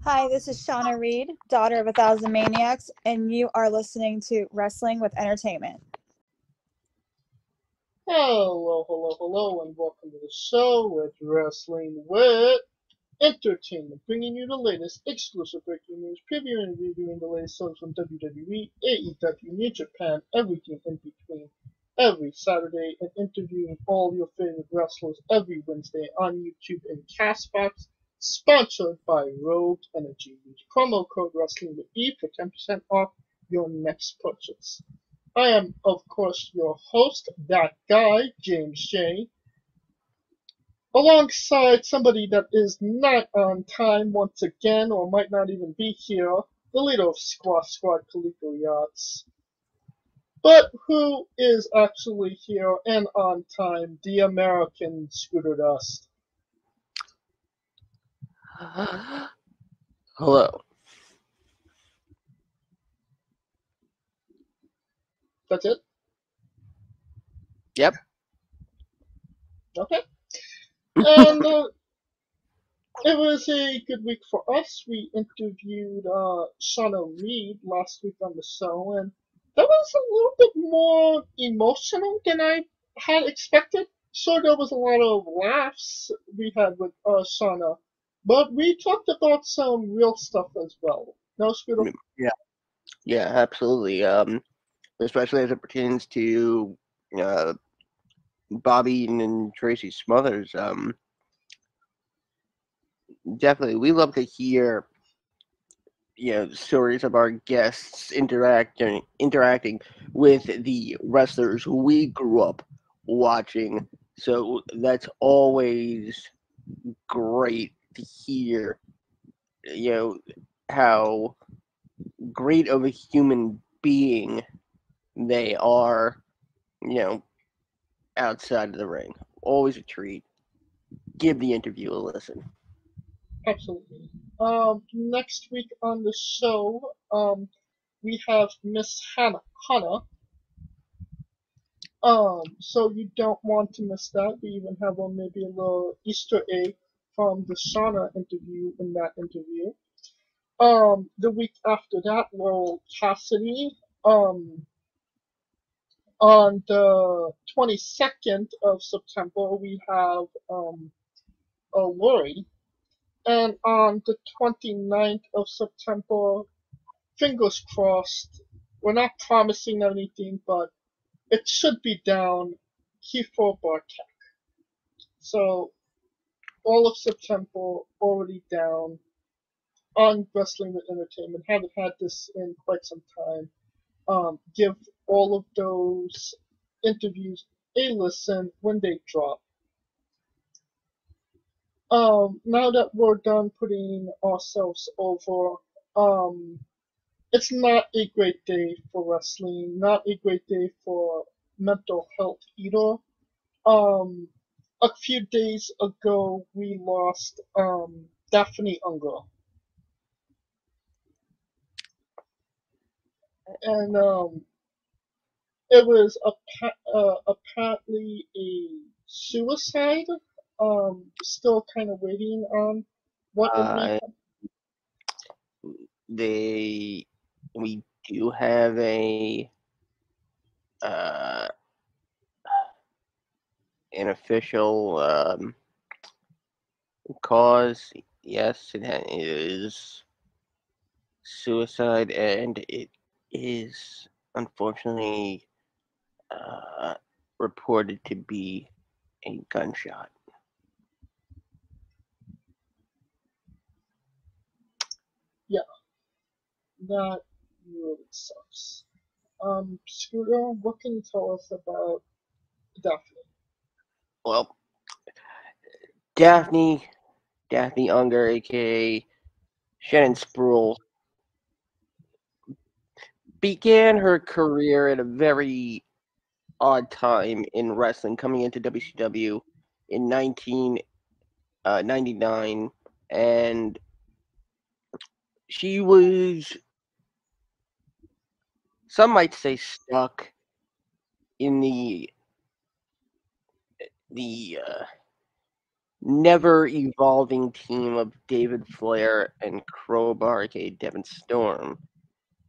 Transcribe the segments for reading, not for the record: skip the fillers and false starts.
Hi, this is Shauna Reed, daughter of a thousand maniacs, and you are listening to Wrestling with Entertainment. Hello, and welcome to the show with Wrestling with Entertainment, bringing you the latest exclusive breaking news, previewing and reviewing the latest shows from WWE, AEW, New Japan, everything in between, every Saturday, and interviewing all your favorite wrestlers every Wednesday on YouTube and Castbox, sponsored by Rogue Energy. Use promo code Wrestling with E for 10% off your next purchase. I am, of course, your host, that guy, James J., alongside somebody that is not on time once again, or might not even be here, the leader of Squash Squad, Kaliko Yachts. But who is actually here and on time, the American Scooter Dust. Hello. That's it? Yep. Okay. And it was a good week for us. We interviewed Shauna Reed last week on the show, and that was a little bit more emotional than I had expected. Sure, there was a lot of laughs we had with Shauna, but we talked about some real stuff as well. No, Scooter? Yeah, absolutely. Especially as it pertains to uh, Bobby and Tracy Smothers. Definitely, we love to hear stories of our guests interacting with the wrestlers who we grew up watching. So that's always great to hear. How great of a human being they are. You know, outside of the ring. Always a treat. Give the interview a listen. Absolutely. Next week on the show, we have Miss Hannah. So you don't want to miss that. We even have maybe a little Easter egg from the Shauna interview in that interview. The week after that, Laurel Cassidy. On the 22nd of September, we have Lori. And on the 29th of September, fingers crossed, we're not promising anything, but it should be down Kiefer Bartek. So all of September already down on Wrestling with Entertainment. Haven't had this in quite some time. Give all of those interviews a listen when they drop. Now that we're done putting ourselves over, it's not a great day for wrestling, not a great day for mental health either. Um, a few days ago, we lost Daffney Unger. And it was apparently a suicide. Still kind of waiting on what it may Uh, we do have uh, an official cause. Yes, it is suicide, and it is unfortunately uh, reported to be a gunshot. Yeah, that really sucks. Scooter, what can you tell us about Daphne? Well, Daffney Unger, aka Shannon Spruill, began her career at a very odd time in wrestling, coming into WCW in 1999, and she was, some might say, stuck in the never evolving team of David Flair and Crowbar, aka Devon Storm.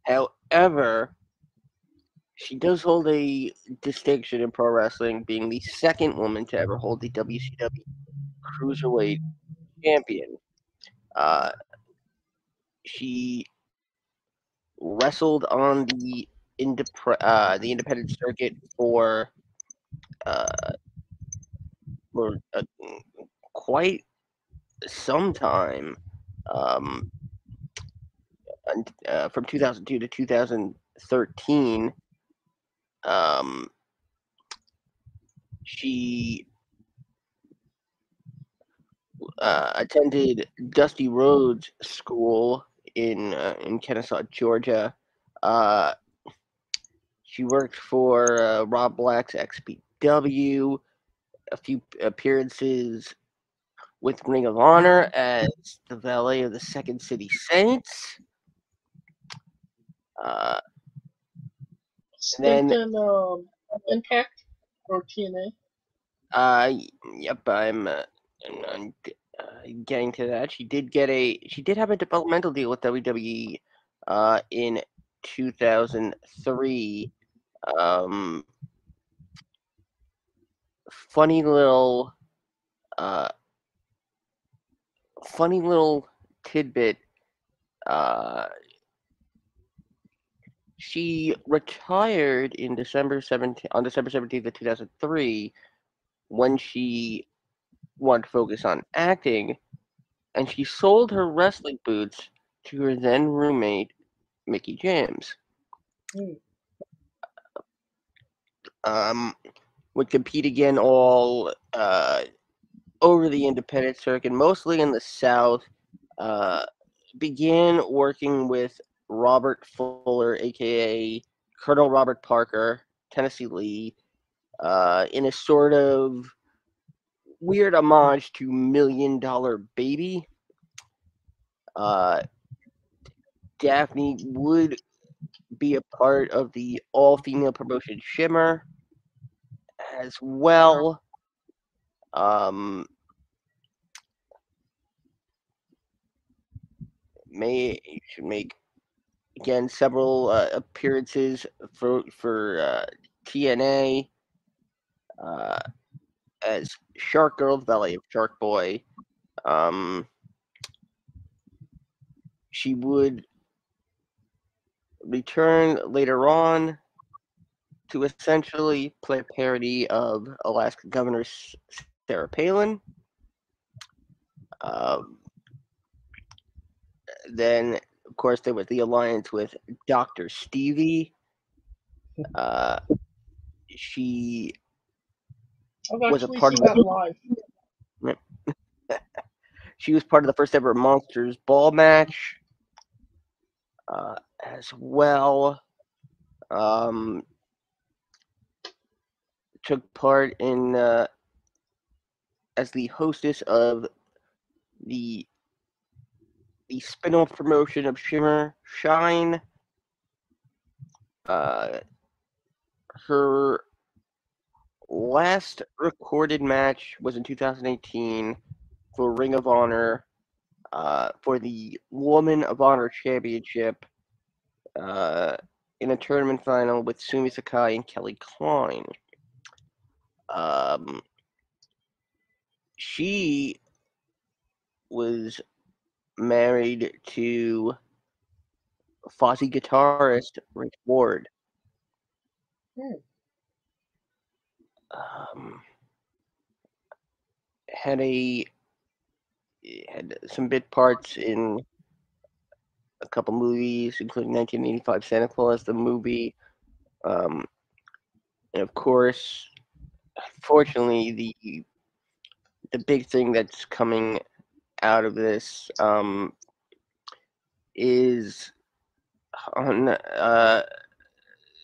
However, she does hold a distinction in pro wrestling, being the second woman to ever hold the WCW Cruiserweight Champion. Uh, she wrestled on the independent circuit uh, for quite some time, um, from 2002 to 2013. Um, she attended Dusty Rhodes School in Kennesaw, Georgia. Uh, she worked for Rob Black's XPW, a few appearances with Ring of Honor as the valet of the Second City Saints. Uh, and Stint then, in Impact or TNA. yep, I'm getting to that. She did have a developmental deal with WWE in 2003. Um, funny little uh, funny little tidbit. Uh, she retired in December 17th of 2003 when she wanted to focus on acting, and she sold her wrestling boots to her then roommate Mickey James. Hmm. Would compete again all over the independent circuit, mostly in the South. Uh, began working with Robert Fuller, aka Colonel Robert Parker, Tennessee Lee, in a sort of weird homage to Million Dollar Baby. Uh, Daffney would be a part of the all-female promotion Shimmer as well. Um, should make again several appearances for TNA uh, as Shark Girl, the valet of Shark Boy. Um, she would return later on to essentially play a parody of Alaska Governor Sarah Palin. Um, then, of course, there was the alliance with Dr. Stevie. Uh, she I've was a actually part of seen that live. she was part of the first ever Monsters Ball match as well. Um, took part in as the hostess of the the spin-off promotion of Shimmer Shine. Uh, her last recorded match was in 2018 for Ring of Honor for the Woman of Honor Championship in a tournament final with Sumi Sakai and Kelly Klein. She was married to Fozzy guitarist Rick Ward. Hmm. Um, had a had some bit parts in a couple movies, including 1985 Santa Claus the movie, and of course, fortunately, the big thing that's coming out of this is on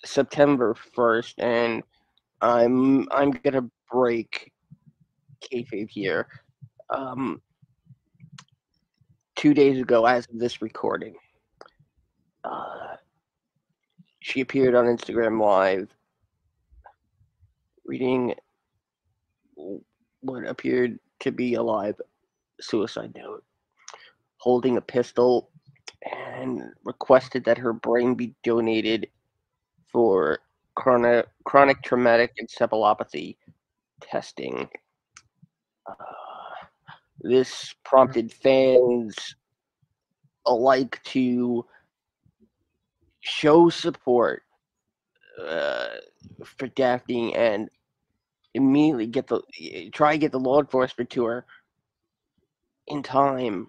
September 1st, and I'm gonna break kayfabe here. Um, 2 days ago, as of this recording, uh, she appeared on Instagram Live reading what appeared to be alive suicide note, holding a pistol, and requested that her brain be donated for chronic traumatic encephalopathy testing. This prompted fans alike to show support for Daffney and immediately try to get the law enforcement to her in time.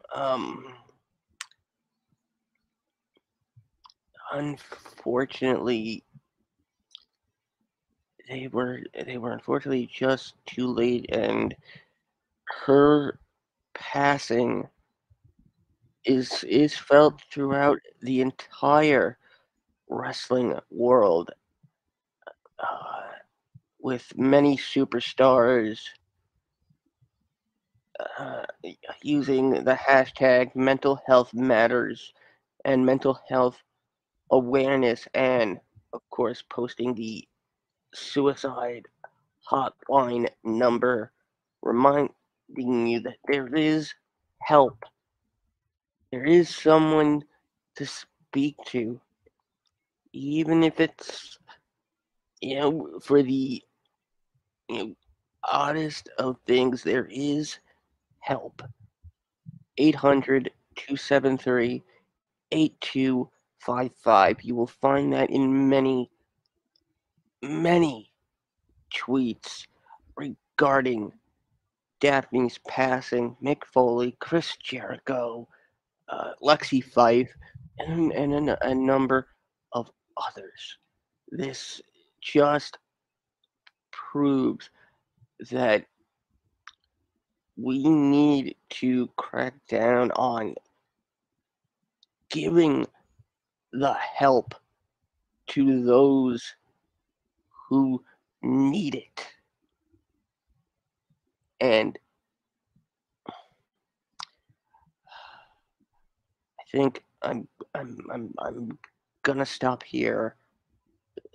Unfortunately, they were unfortunately just too late, and her passing is felt throughout the entire wrestling world, with many superstars using the hashtag mental health matters and mental health awareness, and of course posting the suicide hotline number, reminding you that there is help. There is someone to speak to, even if it's, for the, oddest of things, there is help. 800-273-8255. You will find that in many, many tweets regarding Daphne's passing, Mick Foley, Chris Jericho, Lexi Fife, and a number of others. This just proves that we need to crack down on giving the help to those who need it. And I think I'm gonna stop here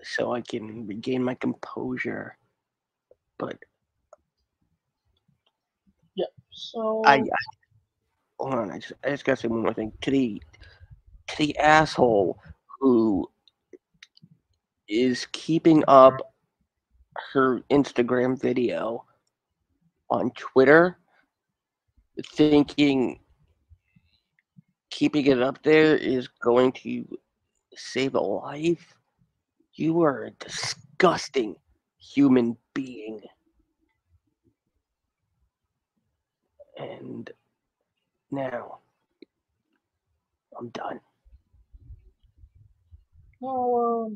so I can regain my composure. But Yeah. So I hold on. I just gotta say one more thing to the asshole who is keeping up her Instagram video on Twitter, thinking keeping it up there is going to save a life. You are a disgusting human being. And now I'm done. now,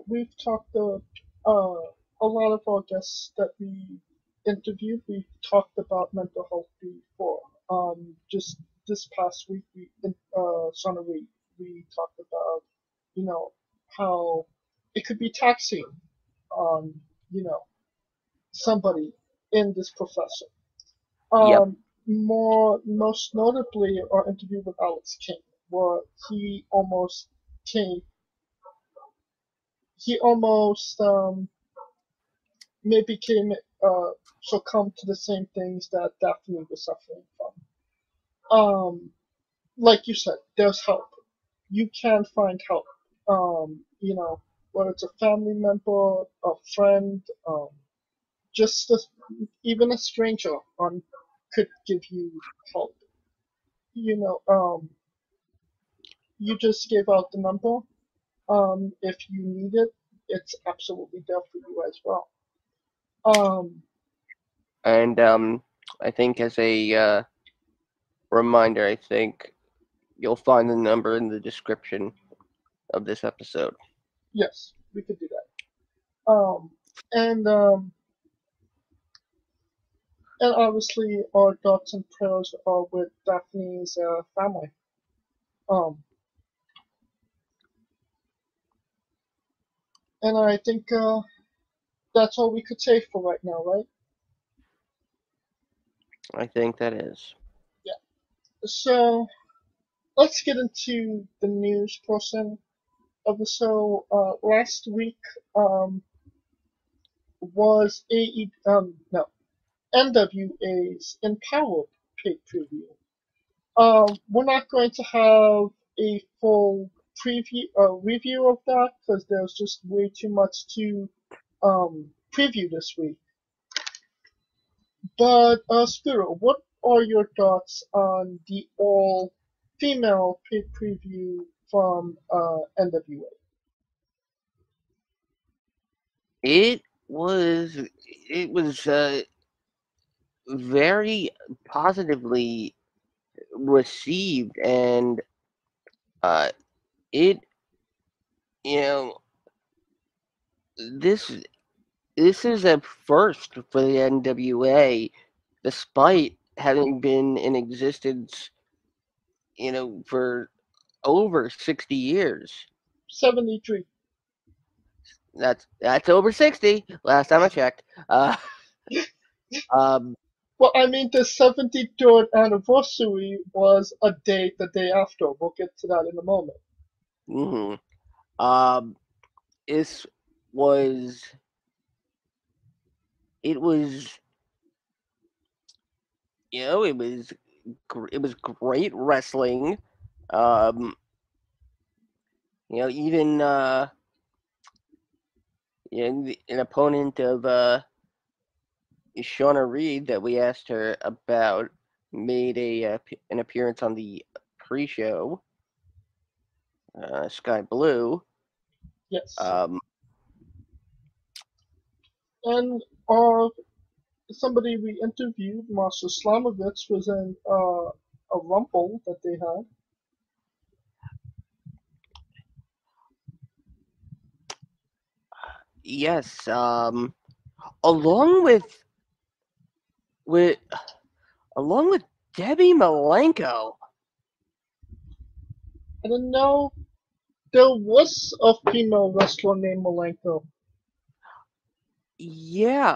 we've talked a lot of our guests that we interviewed. We've talked about mental health before. Just this past week, Summer week, we talked about, how it could be taxing on, somebody in this profession. Yep. Most notably, our interview with Alex King, where came, he almost maybe came succumb to the same things that Daphne was suffering from. Like you said, there's help. You can find help. Whether it's a family member, a friend, just even a stranger could give you help. You just gave out the number. If you need it, it's absolutely there for you as well. And I think as a reminder, I think you'll find the number in the description of this episode. Yes, we could do that. And obviously our thoughts and prayers are with Daphne's family. And I think that's all we could say for right now, right? I think that is. Yeah. So let's get into the news portion of the show. Last week was no. NWA's Empowered pay-per-view. We're not going to have a full review of that because there's just way too much to preview this week. But Spiro, what are your thoughts on the all-female pay-per-view from NWA? It was very positively received, and it you know this this is a first for the NWA, despite having been in existence for over 60 years. 73. That's over 60. Last time I checked. Um, Well, I mean, the 73rd anniversary was a date the day after. We'll get to that in a moment. mhm. Um, this was it was it was great wrestling. Um, even an opponent of Shauna Reed that we asked her about made an appearance on the pre-show. Sky Blue. Yes. Um, And somebody we interviewed, Master Slamovitz, was in a rumble that they had. yes. Along with with along with Debbie Malenko. I didn't know there was a female wrestler named Malenko. Yeah,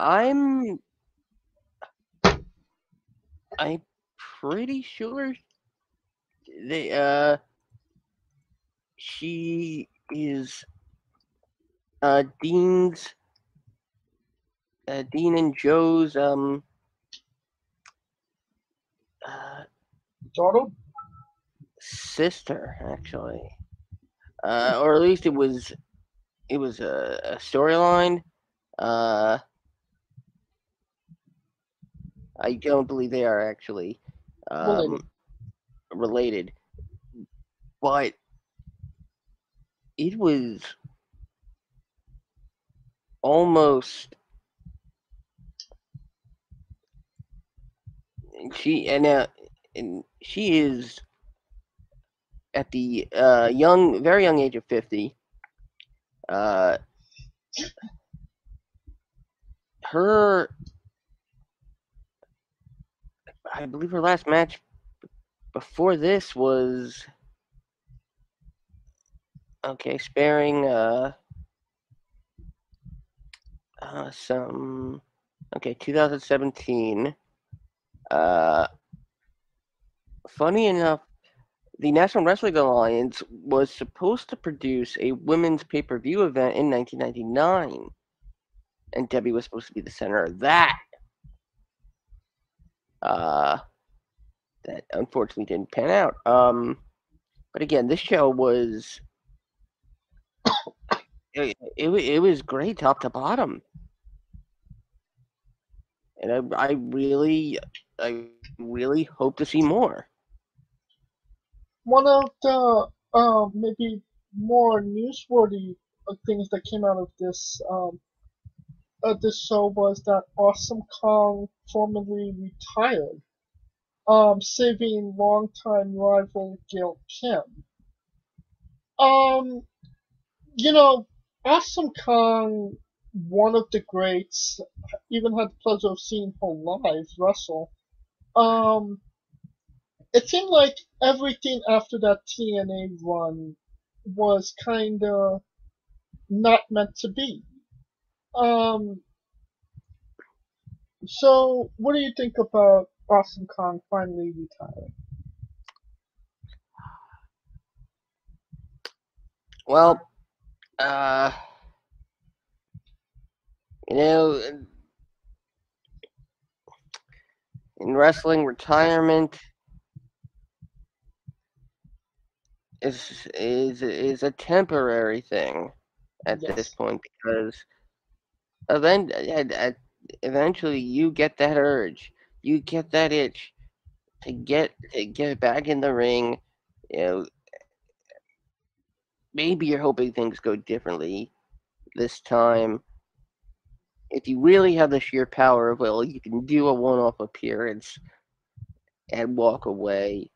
I'm pretty sure they she is Dean's Dean and Joe's uh, Daughter? sister, actually, or at least it was a storyline. Uh, I don't believe they are actually Related. related, but it was almost she and she is at the very young age of 50. Uh, her, I believe her last match before this was sparing some 2017. Uh, Funny enough, the National Wrestling Alliance was supposed to produce a women's pay-per-view event in 1999, and Debbie was supposed to be the center of that. That unfortunately didn't pan out. But again, this show was it was great top to bottom, and I really hope to see more. One of the maybe more newsworthy things that came out of this show was that Awesome Kong formally retired, saving longtime rival Gail Kim. Um, you know, Awesome Kong, one of the greats, even had the pleasure of seeing her live wrestle. Um, it seemed like everything after that TNA run was kinda not meant to be. Um, so what do you think about Awesome Kong finally retiring? Well, uh, you know, in wrestling, retirement is a temporary thing at this Yes. point because eventually you get that urge, you get that itch to get back in the ring. You know, maybe you're hoping things go differently this time. If you really have the sheer power of will, you can do a one-off appearance and walk away.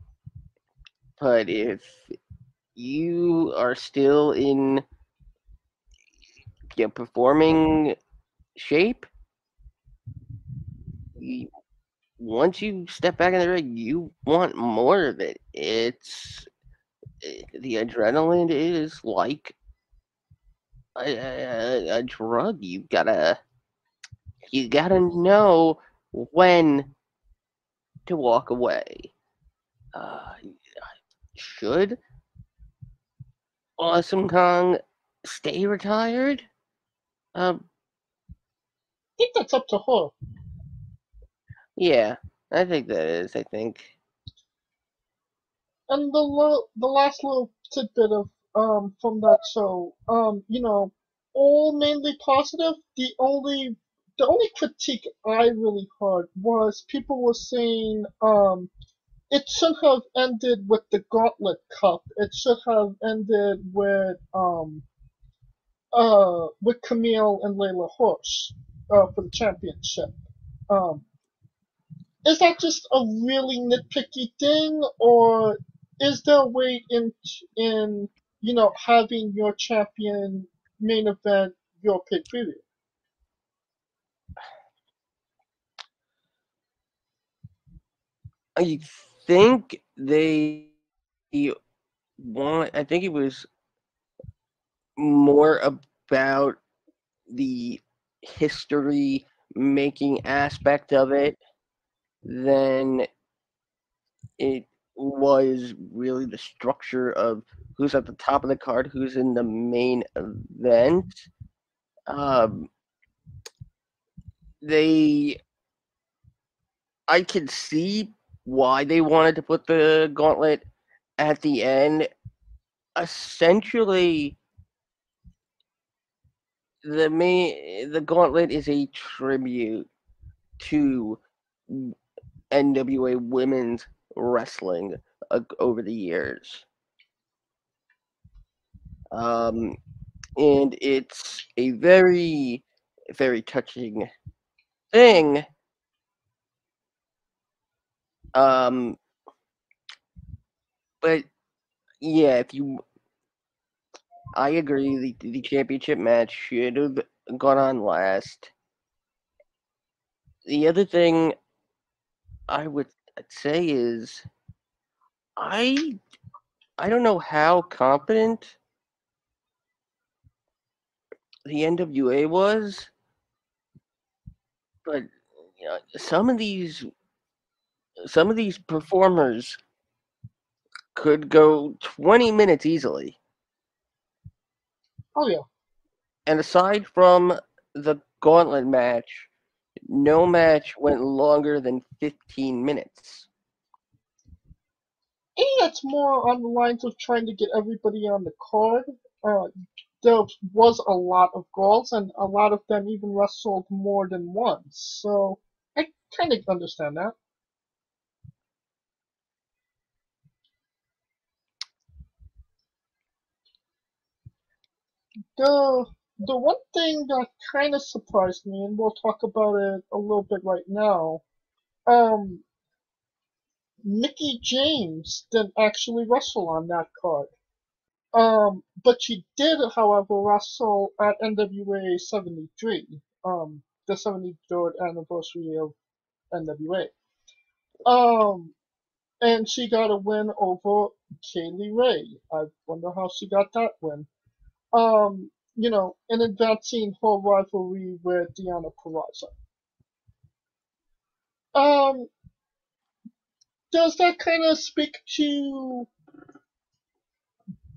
But if you are still in performing shape, you, once you step back in the ring, you want more of it. The adrenaline is like a drug. You gotta know when to walk away. Uh, should Awesome Kong stay retired? Um, I think that's up to her. yeah, I think that is. I think. And the last little tidbit of from that show, all mainly positive. The only critique I really heard was people were saying it should have ended with the Gauntlet Cup. It should have ended with Camille and Layla Hirsch for the championship. Um, is that just a really nitpicky thing, or is there a way in having your champion main event your pay per view? I think they want. I think it was more about the history making aspect of it than it was really the structure of who's at the top of the card, who's in the main event. Um, they, I can see why they wanted to put the gauntlet at the end. Essentially, the gauntlet is a tribute to NWA women's wrestling over the years. Um, and it's a very, very touching thing. Um, but yeah, I agree. The championship match should have gone on last. The other thing I'd say is I I don't know how competent the NWA was, but some of these performers could go 20 minutes easily. Oh yeah, And aside from the gauntlet match, no match went longer than 15 minutes. I think that's more on the lines of trying to get everybody on the card. Uh, there was a lot of goals, and a lot of them even wrestled more than once. So I kind of understand that. The the one thing that kind of surprised me, and we'll talk about it a little bit right now. Um, Mickey James didn't actually wrestle on that card. But she did, however, wrestle at NWA 73, the 73rd anniversary of NWA. And she got a win over Kaylee Ray. I wonder how she got that win. In advancing her rivalry with Deanna Purrazzo. Um, does that kind of speak to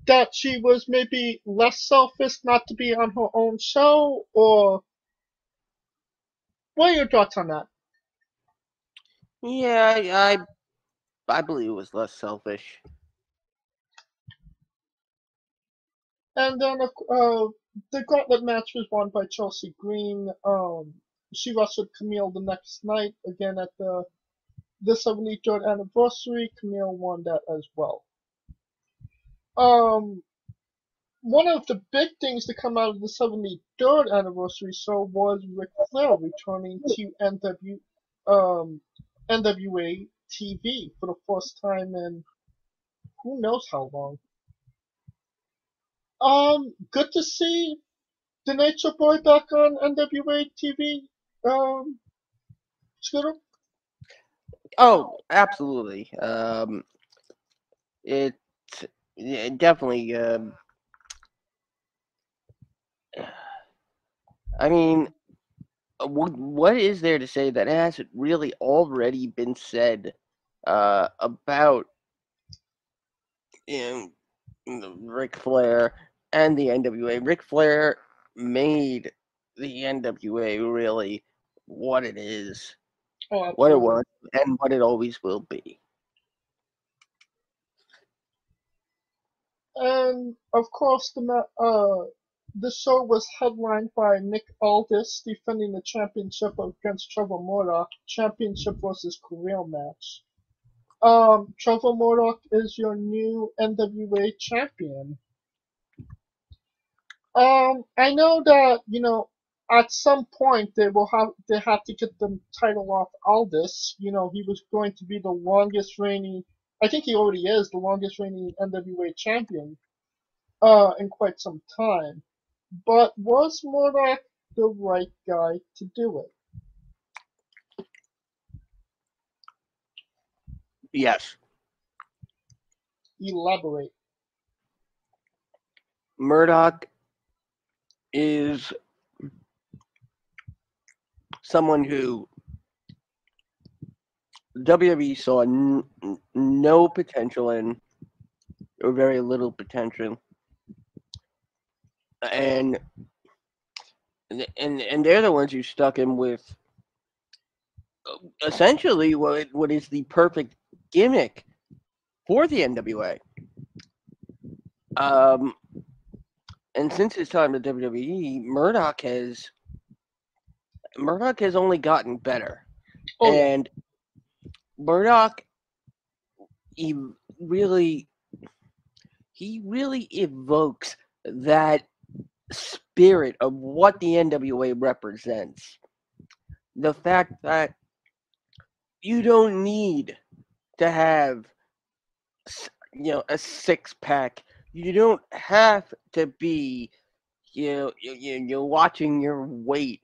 that she was maybe less selfish not to be on her own show, or what are your thoughts on that? Yeah, I believe it was less selfish. And then the gauntlet match was won by Chelsea Green. She wrestled Camille the next night again at the 73rd anniversary. Camille won that as well. Um, One of the big things to come out of the 73rd anniversary show was Ric Flair returning to NWA TV for the first time in who knows how long. Good to see the Nature Boy back on NWA TV. Scooter? Oh, absolutely. It yeah, definitely. I mean, what is there to say that hasn't really already been said about Ric Flair and the NWA? Ric Flair made the NWA really what it is, Oh, what it absolutely. was, and what it always will be. And of course, the show was headlined by Nick Aldis defending the championship against Trevor Murdoch, championship versus career match. Trevor Murdoch is your new NWA champion. I know that at some point they have to get the title off Aldis. He was going to be the longest reigning. I think he already is the longest reigning NWA champion in quite some time. But was Murdoch the right guy to do it? Yes, Elaborate. Murdoch is someone who WWE saw no potential in, or very little potential, and and they're the ones who stuck him with essentially what is the perfect gimmick for the NWA. Um, and since his time at WWE, Murdoch has only gotten better, Oh yeah. and Murdoch he really he really evokes that spirit of what the NWA represents. The fact that you don't need to have a six pack. You don't have to be you're watching your weight.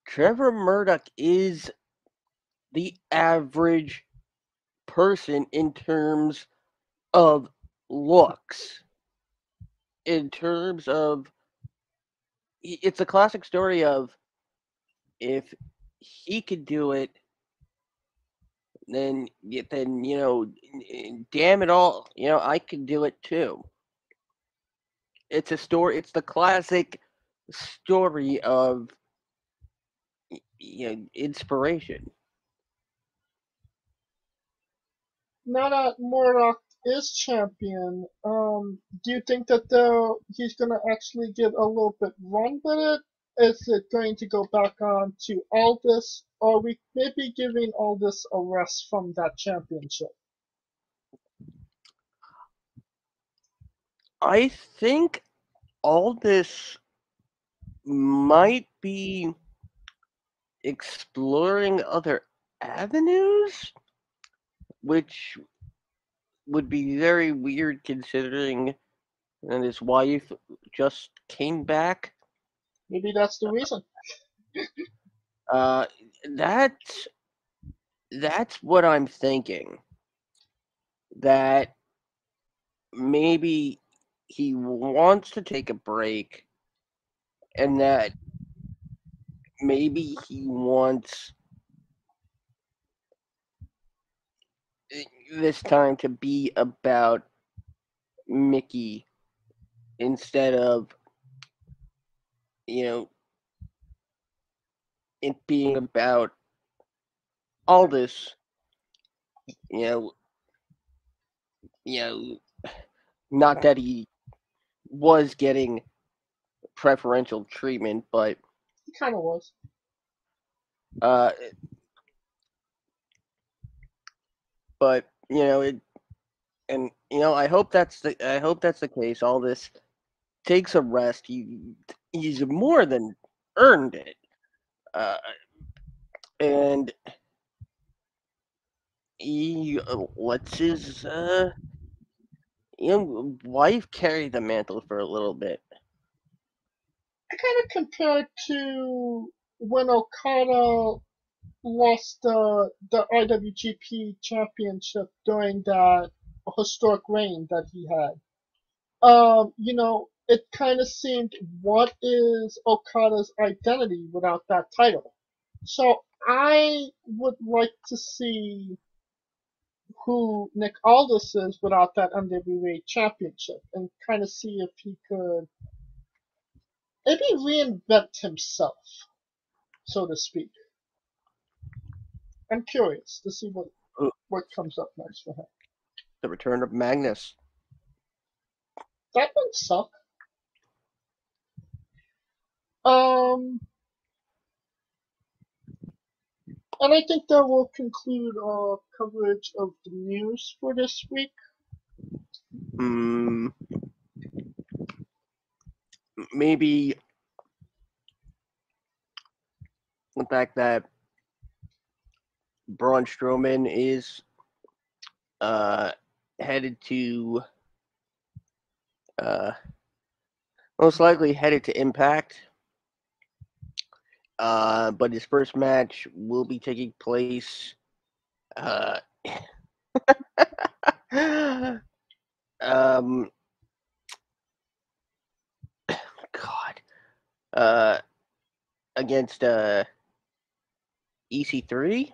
Trevor Murdoch is the average person in terms of looks. In terms of it's a classic story of if he could do it, then damn it all, I could do it too. It's a story. It's the classic story of inspiration. Now that Murdoch is champion, do you think that he's gonna actually get a little bit run with it? Is it going to go back on to Aldis, or are we maybe giving Aldis a rest from that championship? I think all this might be exploring other avenues, which would be very weird considering that his wife just came back. Maybe that's the reason. Uh, that's that's what I'm thinking. That maybe he wants to take a break, and that maybe he wants this time to be about Mickey instead of you know it being about Aldous you know, you know, not that he was getting preferential treatment, but He kind of was. uh, but I hope that's the case. All this takes a rest. He's more than earned it, uh, and he lets his wife carry the mantle for a little bit. I kind of compared to when Okada lost the IWGP Championship during that historic reign that he had. It kind of seemed, what is Okada's identity without that title? So I would like to see who Nick Aldis is without that NWA Championship, and kind of see if he could maybe reinvent himself, so to speak. I'm curious to see what comes up next for him. The return of Magnus. That would suck. Um, and I think that will conclude our coverage of the news for this week. Maybe the fact that Braun Strowman is headed to most likely headed to Impact. But his first match will be taking place um God against EC3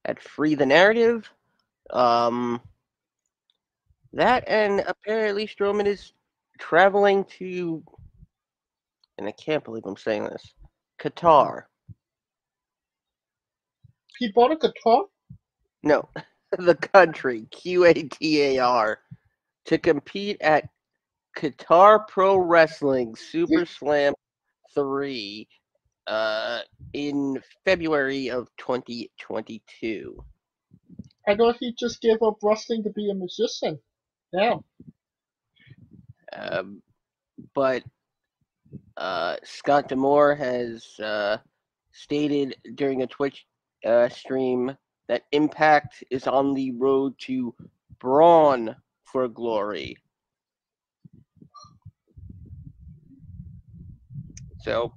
at Free the Narrative. That, and apparently Strowman is traveling to, and I can't believe I'm saying this, Qatar. He bought a guitar? No, the country, Qatar, to compete at Qatar Pro Wrestling Super Slam 3 in February of 2022. I thought he just gave up wrestling to be a musician. Damn. But Scott D'Amore has stated during a Twitch stream that Impact is on the road to Braun for glory. So,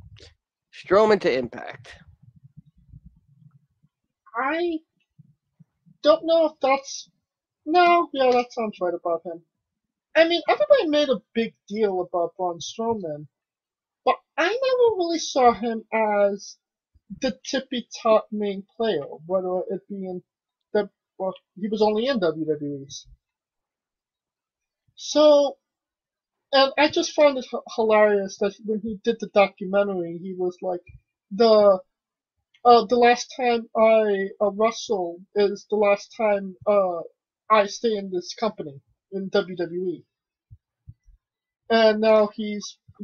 Strowman to Impact. I don't know if that's... No, yeah, that sounds right about him. I mean, everybody made a big deal about Braun Strowman, but I never really saw him as the tippy top main player, whether it be in well, he was only in WWE's. So, and I just found it hilarious that when he did the documentary, he was like, the last time I wrestle is the last time I stay in this company in WWE. And now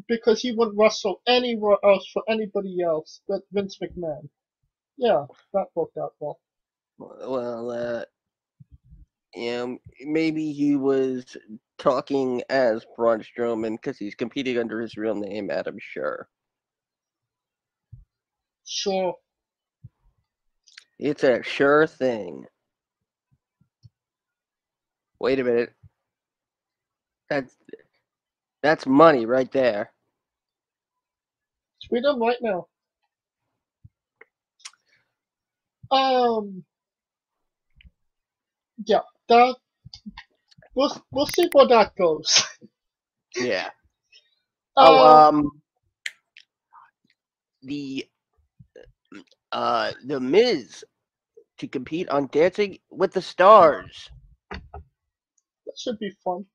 because he wouldn't wrestle anywhere else for anybody else but Vince McMahon. Yeah, that worked out well. Well, maybe he was talking as Braun Strowman because he's competing under his real name, Adam Scher. Sure. It's a sure thing. Wait a minute. That's money right there. Tweet him right now. Yeah, that we'll see where that goes. Yeah. The Miz to compete on Dancing with the Stars. That should be fun.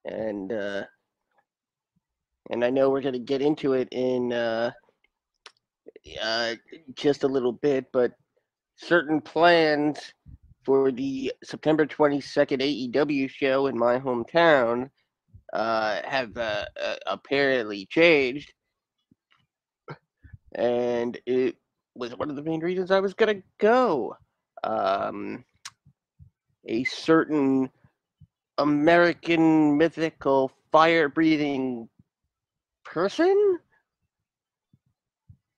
And I know we're gonna get into it in just a little bit, but certain plans for the September 22nd AEW show in my hometown have apparently changed, and it was one of the main reasons I was gonna go. A certain American mythical fire-breathing person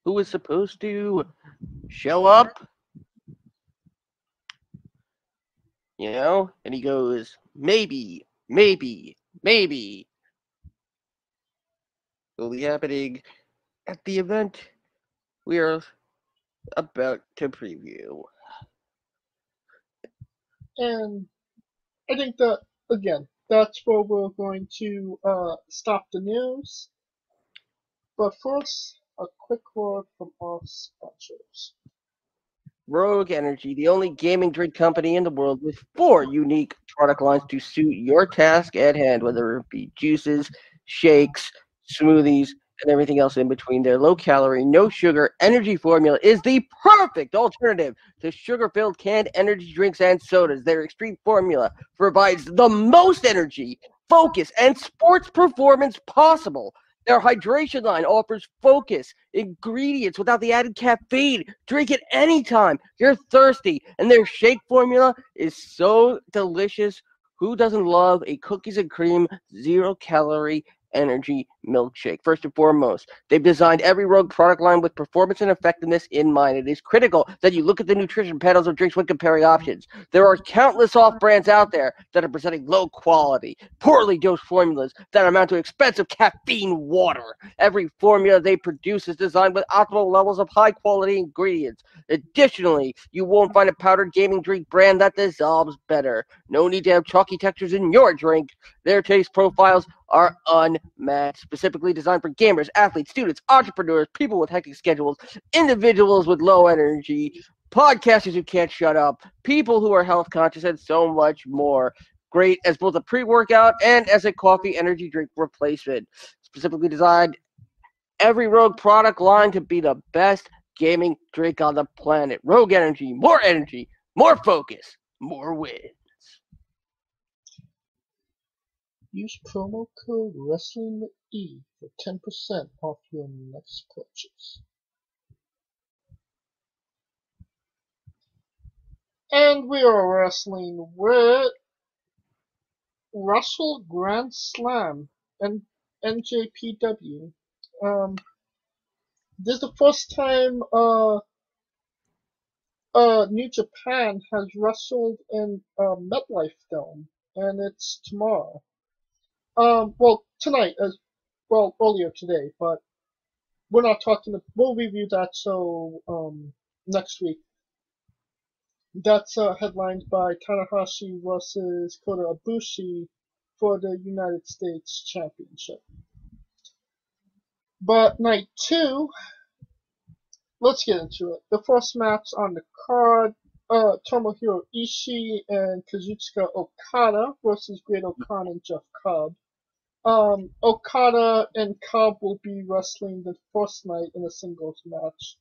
who was supposed to show up, and he goes, maybe, maybe will be happening at the event we are about to preview. And I think that, again, that's where we're going to stop the news. But first, a quick word from our sponsors. Rogue Energy, the only gaming drink company in the world with 4 unique product lines to suit your task at hand, whether it be juices, shakes, smoothies, and everything else in between. Their low-calorie, no-sugar energy formula is the perfect alternative to sugar-filled canned energy drinks and sodas. Their extreme formula provides the most energy, focus, and sports performance possible. Their hydration line offers focus, ingredients without the added caffeine. Drink it anytime you're thirsty. And their shake formula is so delicious. Who doesn't love a cookies and cream, 0-calorie energy milkshake? First and foremost, they've designed every Rogue product line with performance and effectiveness in mind. It is critical that you look at the nutrition panels of drinks when comparing options. There are countless off-brands out there that are presenting low-quality, poorly dosed formulas that amount to expensive caffeine water. Every formula they produce is designed with optimal levels of high-quality ingredients. Additionally, you won't find a powdered gaming drink brand that dissolves better. No need to have chalky textures in your drink. Their taste profiles are unmatched, specifically designed for gamers, athletes, students, entrepreneurs, people with hectic schedules, individuals with low energy, podcasters who can't shut up, people who are health conscious, and so much more. Great as both a pre-workout and as a coffee energy drink replacement. Specifically designed every Rogue product line to be the best gaming drink on the planet. Rogue Energy, more focus, more wins. Use promo code WrestlingWithE for 10% off your next purchase. And we are wrestling with Wrestle Grand Slam and NJPW. This is the first time New Japan has wrestled in MetLife Dome, and it's tomorrow. Well, tonight, earlier today, but we're not talking. We'll review that next week. That's headlined by Tanahashi versus Kota Ibushi for the United States Championship. But night 2, let's get into it. The first match on the card, Tomohiro Ishii and Kajutsuka Okada versus Great-O-Khan and Jeff Cobb. Okada and Cobb will be wrestling the first night in a singles match.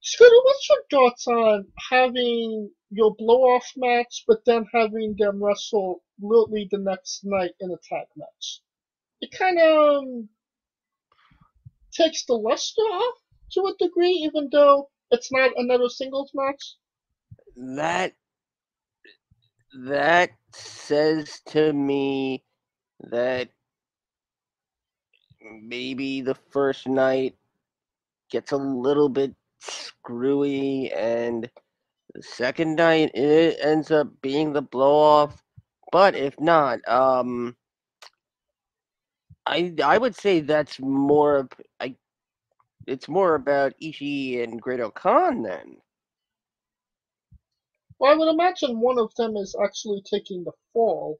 Scotty, what's your thoughts on having your blow-off match, but then having them wrestle literally the next night in a tag match? It kind of takes the luster off to a degree, even though it's not another singles match. That says to me that maybe the first night gets a little bit screwy, and the second night it ends up being the blow off. But if not, I would say that's more of it's more about Ishii and Great-O-Khan then. Well, I would imagine one of them is actually taking the fall.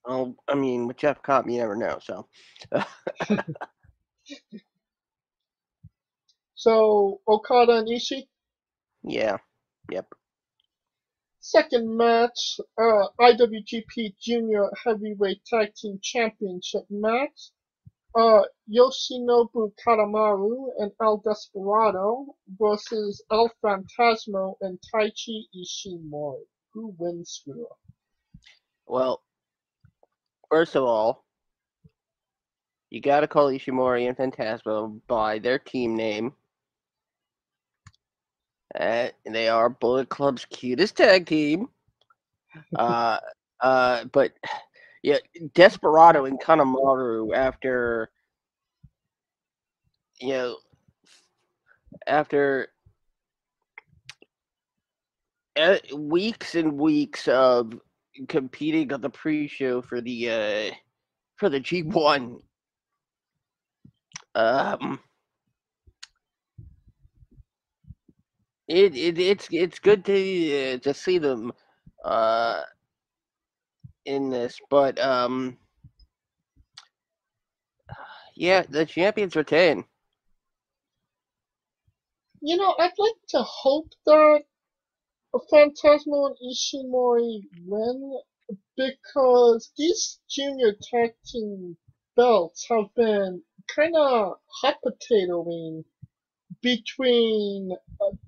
Oh, I mean, with Jeff Cobb, you never know. So, So Okada and Ishii. yeah, yep. Second match, IWGP Junior Heavyweight Tag Team Championship match. Yoshinobu Kanemaru and El Desperado versus El Phantasmo and Taichi Ishimori. Who wins, Scooter? Well, first of all, you gotta call Ishimori and Phantasmo by their team name. They are Bullet Club's cutest tag team. But yeah, Desperado and Kanemaru after weeks and weeks of competing on the pre-show for the G1. It's good to see them in this, but yeah, the champions retain. You know, I'd like to hope that Phantasmo and Ishimori win because these junior tag team belts have been kind of hot potatoing between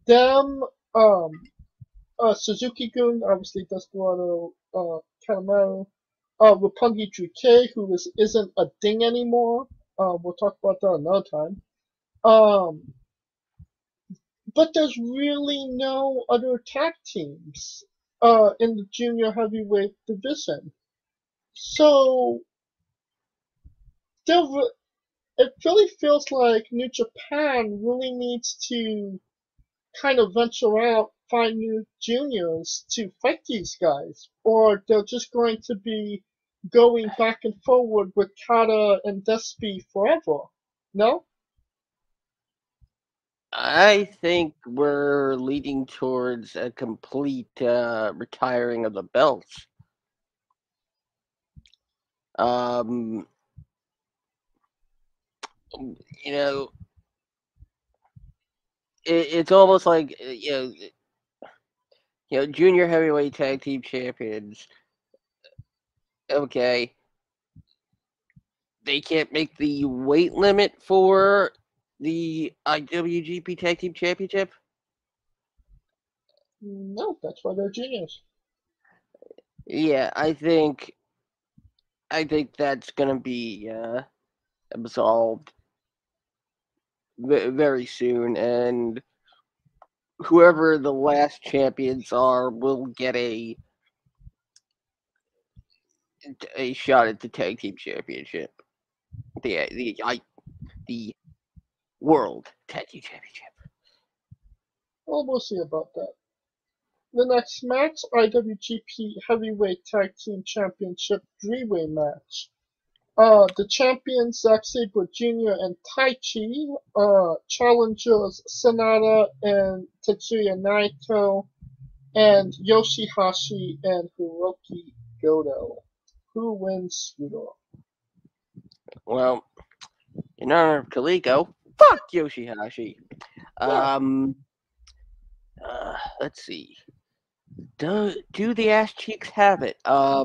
them, Suzuki-gun, obviously Desperado, Kanemaru, Roppongi 3K, who isn't a thing anymore. We'll talk about that another time. But there's really no other tag teams in the junior heavyweight division. So it really feels like New Japan really needs to kind of venture out, find new juniors to fight these guys, or they're just going to be going back and forward with Kata and Despy forever. No? I think we're leading towards a complete retiring of the belts. You know, it's almost like junior heavyweight tag team champions. Okay, they can't make the weight limit for the IWGP Tag Team Championship. No, that's why they're juniors. Yeah, I think that's gonna be absolved very soon, and whoever the last champions are will get a shot at the tag team championship, the world tag team championship. Well, we'll see about that. The next match, IWGP Heavyweight Tag Team Championship three-way match. The champions Zack Sabre Jr. and Taichi, challengers Sanada and Tetsuya Naito, and Yoshihashi and Hiroki Goto. Who wins, Scooter? Well, in honor of Kaliko, fuck Yoshihashi. Yeah. Let's see. Do the ass cheeks have it? I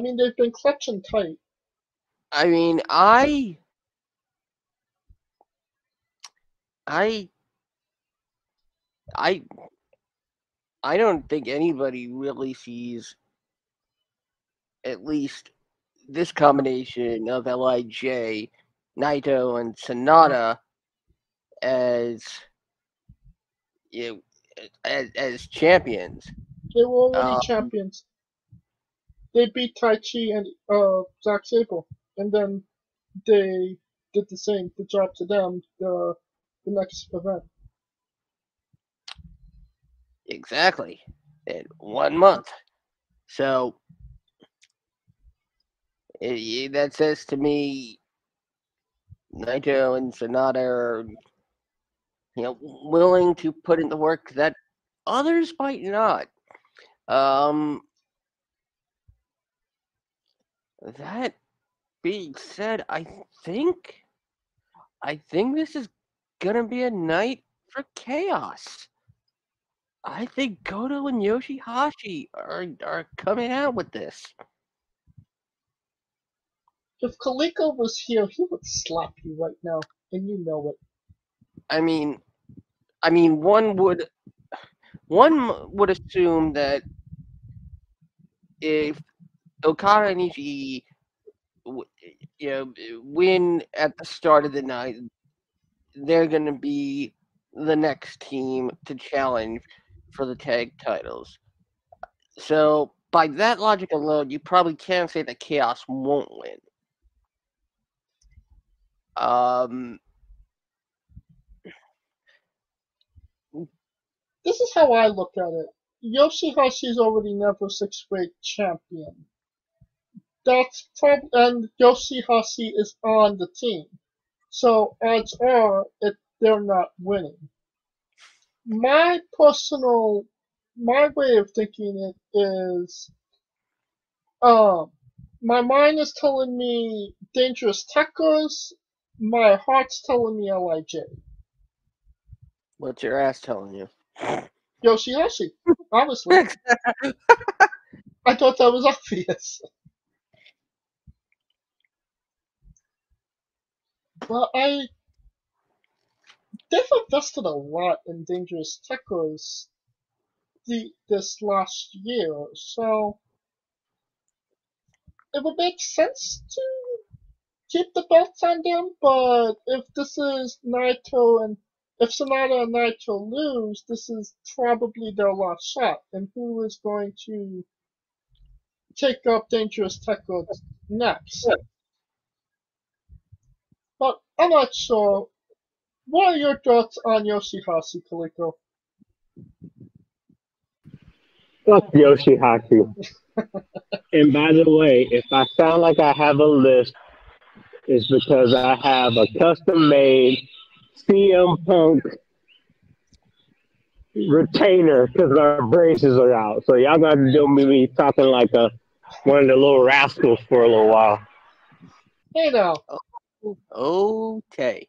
mean, they've been clutching tight. I mean, I I don't think anybody really sees at least this combination of Lij, Naito, and Sonata as you know, as champions. They were already Um, champions. They beat Taichi and Zack Sabre, and then they did the same. The job to them the next event. exactly in 1 month. So that says to me, Naito and Sonata are willing to put in the work that others might not. That being said, I think this is gonna be a night for chaos. I think Goto and Yoshihashi are coming out with this. If Kaliko was here, he would slap you right now, and you know it. I mean, one would assume that if Okada and Ishii, win at the start of the night, they're going to be the next team to challenge for the tag titles. So, by that logic alone, you probably can't say that Chaos won't win. This is how I look at it. Yoshihashi's already never six-weight champion. And Yoshihashi is on the team. So odds are they're not winning. My way of thinking it is, my mind is telling me Dangerous Techers, my heart's telling me LIJ. What's your ass telling you? Yoshihashi, obviously. I thought that was obvious. But they've invested a lot in Dangerous Techers this last year, so it would make sense to keep the belts on them, but if this is Naito and if Sonata and Naito lose, this is probably their last shot. And who is going to take up Dangerous Techers next? But I'm not sure. What are your thoughts on Yoshihashi, Kaliko? Fuck Yoshihashi. And by the way, if I sound like I have a list, it's because I have a custom-made CM Punk retainer because our braces are out. So y'all got to do me talking like one of the little rascals for a little while. Hey now. Okay.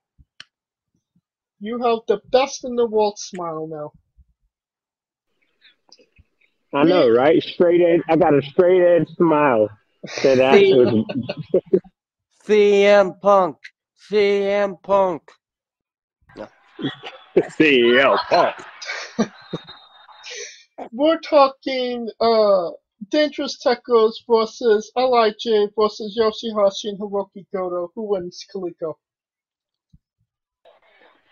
You have the best in the world smile now. I know, right? Straight edge. I got a straight edge smile. CM Punk. CM Punk. No. CM Punk. We're talking Dangerous Techers versus LIJ versus Yoshihashi and Hiroki Goto. Who wins, Kaliko?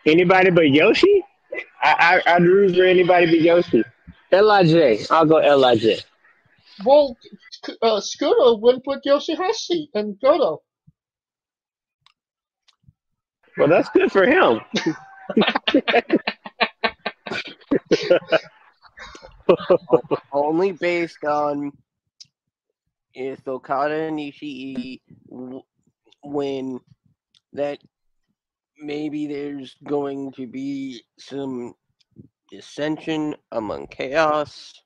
Anybody but Yoshi? I'd root for anybody but Yoshi. LIJ. I'll go LIJ. Well, Scooter went with Yoshihashi and Goto. Well, that's good for him. Only based on if Okada and Ishii win, that maybe there's going to be some dissension among Chaos.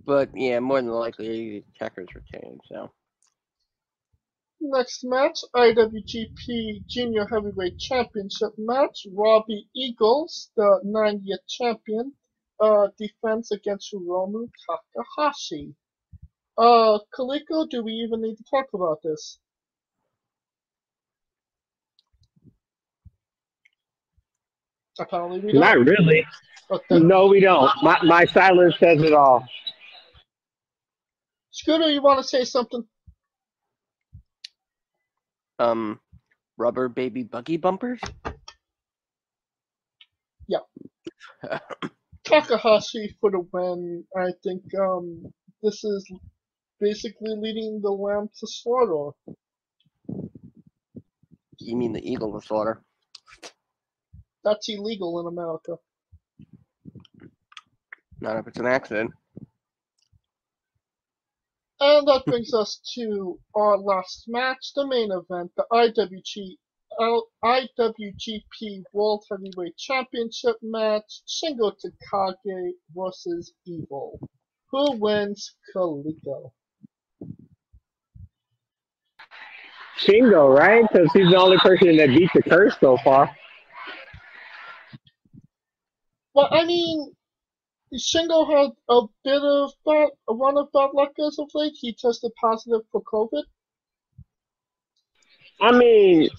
But yeah, more than likely, Checkers retain. So Next match, IWGP Junior Heavyweight Championship match. Robbie Eagles, the 90th champion, defense against Hiromu Takahashi. Kaliko, do we even need to talk about this? Apparently we don't. Not really. Okay. No, we don't. My silence says it all. Scooter, you want to say something? Rubber baby buggy bumpers? Yeah. Takahashi for the win. I think this is basically leading the lamb to slaughter. You mean the eagle to slaughter? That's illegal in America. Not if it's an accident. And that brings us to our last match, the main event, the IWGP World Heavyweight Championship match, Shingo Takagi versus Evil. Who wins, Kaliko? Shingo, right? Because he's the only person that beat the curse so far. Well, I mean, Shingo had a bit of a run of bad luck as of late. He tested positive for COVID. I mean,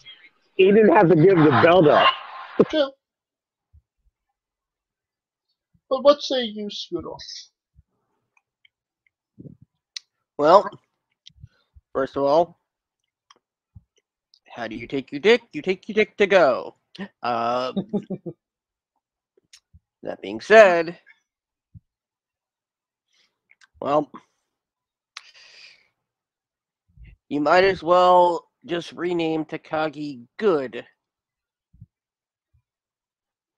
he didn't have to give the belt up. True. But what say you, Scooter? Well, first of all, how do you take your dick? You take your dick to go. That being said, well, you might as well just rename Takagi Good.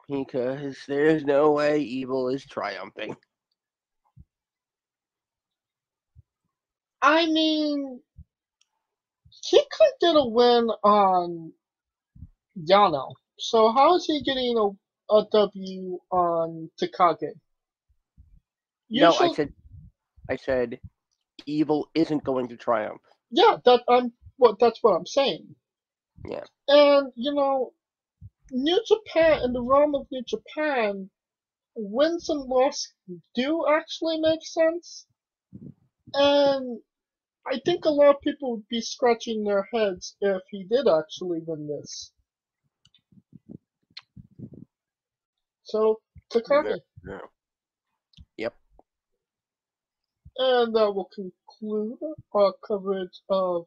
Because there's no way evil is triumphing. I mean, he could get a win on Yano. So how is he getting a W on Takagi? No, I said evil isn't going to triumph. Yeah, that's what I'm saying. Yeah. And New Japan, in the realm of New Japan, wins and losses do actually make sense. And I think a lot of people would be scratching their heads if he did actually win this. So, Takagi. Yeah. Yep. And that will conclude our coverage of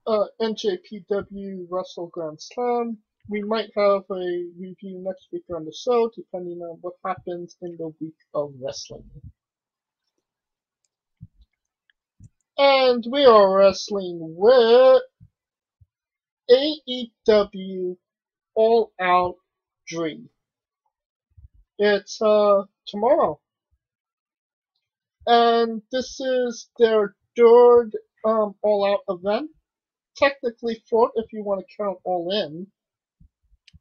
NJPW Wrestle Grand Slam. We might have a review next week on the show, depending on what happens in the week of wrestling. And we are wrestling with AEW All Out Dream. It's tomorrow. And this is their third All Out event. Technically fourth if you want to count All In.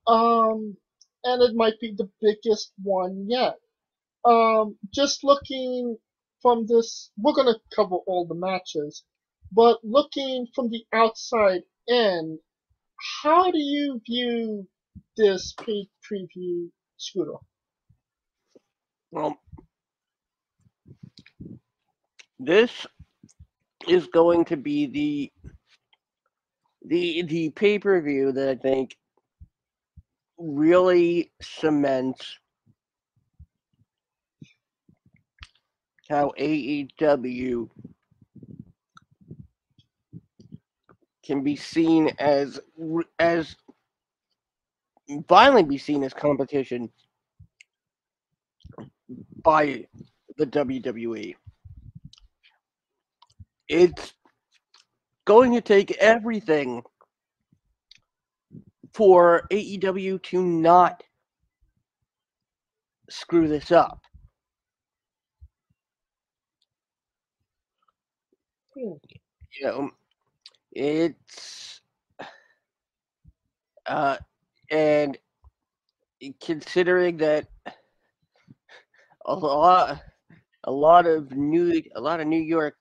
And it might be the biggest one yet. Just looking from this, we're going to cover all the matches, but looking from the outside in, how do you view this paid preview, Scooter? Well, this is going to be the pay-per-view that I think really cements how AEW can be seen as finally be seen as competition by the WWE. It's going to take everything for AEW to not screw this up. It's and considering that a lot of New York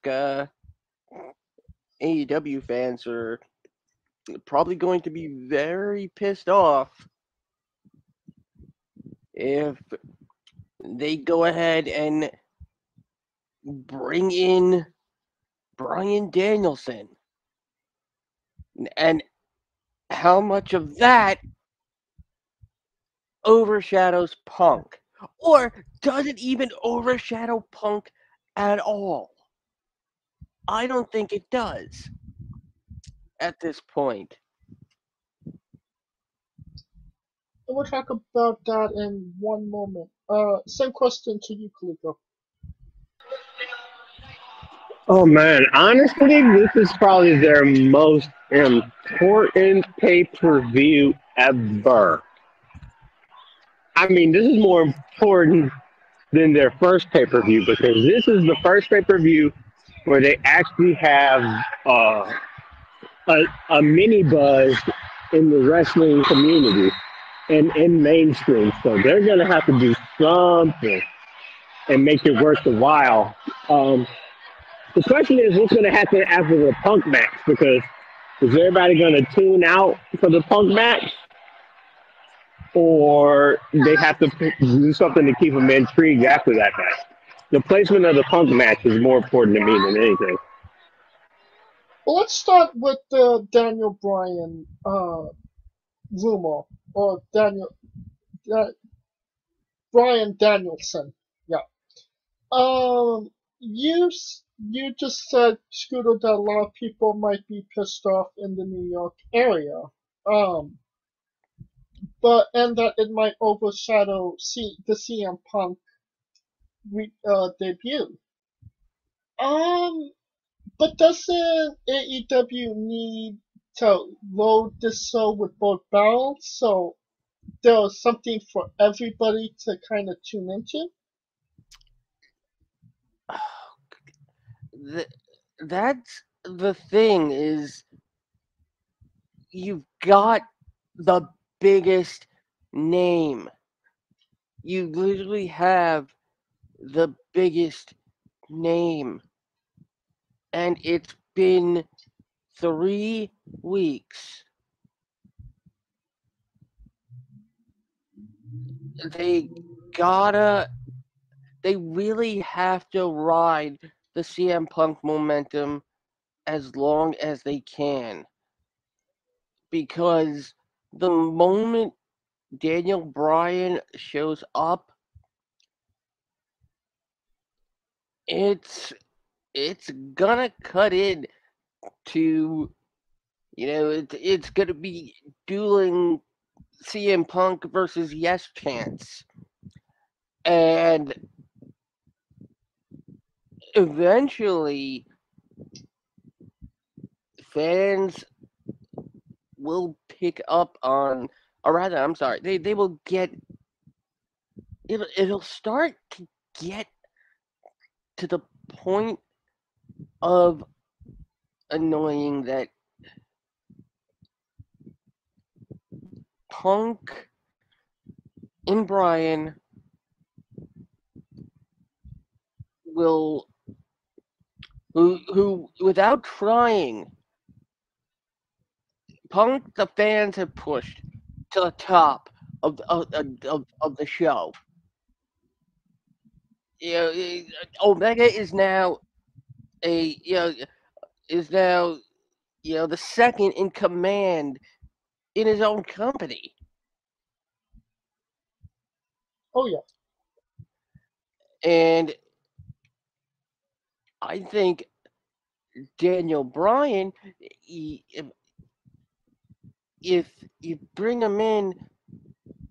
AEW fans are probably going to be very pissed off if they go ahead and bring in Bryan Danielson. And how much of that overshadows Punk? Or does it even overshadow Punk at all? I don't think it does at this point. And we'll talk about that in one moment. Same question to you, Kaliko. Oh man, honestly, this is probably their most important pay-per-view ever. I mean, this is more important than their first pay-per-view because this is the first pay-per-view where they actually have a mini buzz in the wrestling community and in mainstream. So they're going to have to do something and make it worth the while. The question is what's going to happen after the Punk match, because Is everybody going to tune out for the Punk match? Or they have to do something to keep them intrigued after that match? The placement of the Punk match is more important to me than anything. Well, let's start with the Daniel Bryan rumor, or Bryan Danielson. Yeah. You just said, Scooter, that a lot of people might be pissed off in the New York area. And that it might overshadow the CM Punk debut. But doesn't AEW need to load this show with both barrels, so there's something for everybody to kind of tune into? That's the thing, is you've got the biggest name. You literally have the biggest name. And it's been 3 weeks. They really have to ride the CM Punk momentum as long as they can. Because the moment Daniel Bryan shows up, it's gonna cut in to, it's gonna be dueling CM Punk versus Yes Chance. And eventually fans will pick up on, or rather, I'm sorry, they will get, it'll start to get to the point of annoying that Punk and Bryan will, who without trying, Punk, the fans have pushed to the top of the show. Omega is now the second in command in his own company. Oh, yeah. And I think Daniel Bryan, if you bring him in,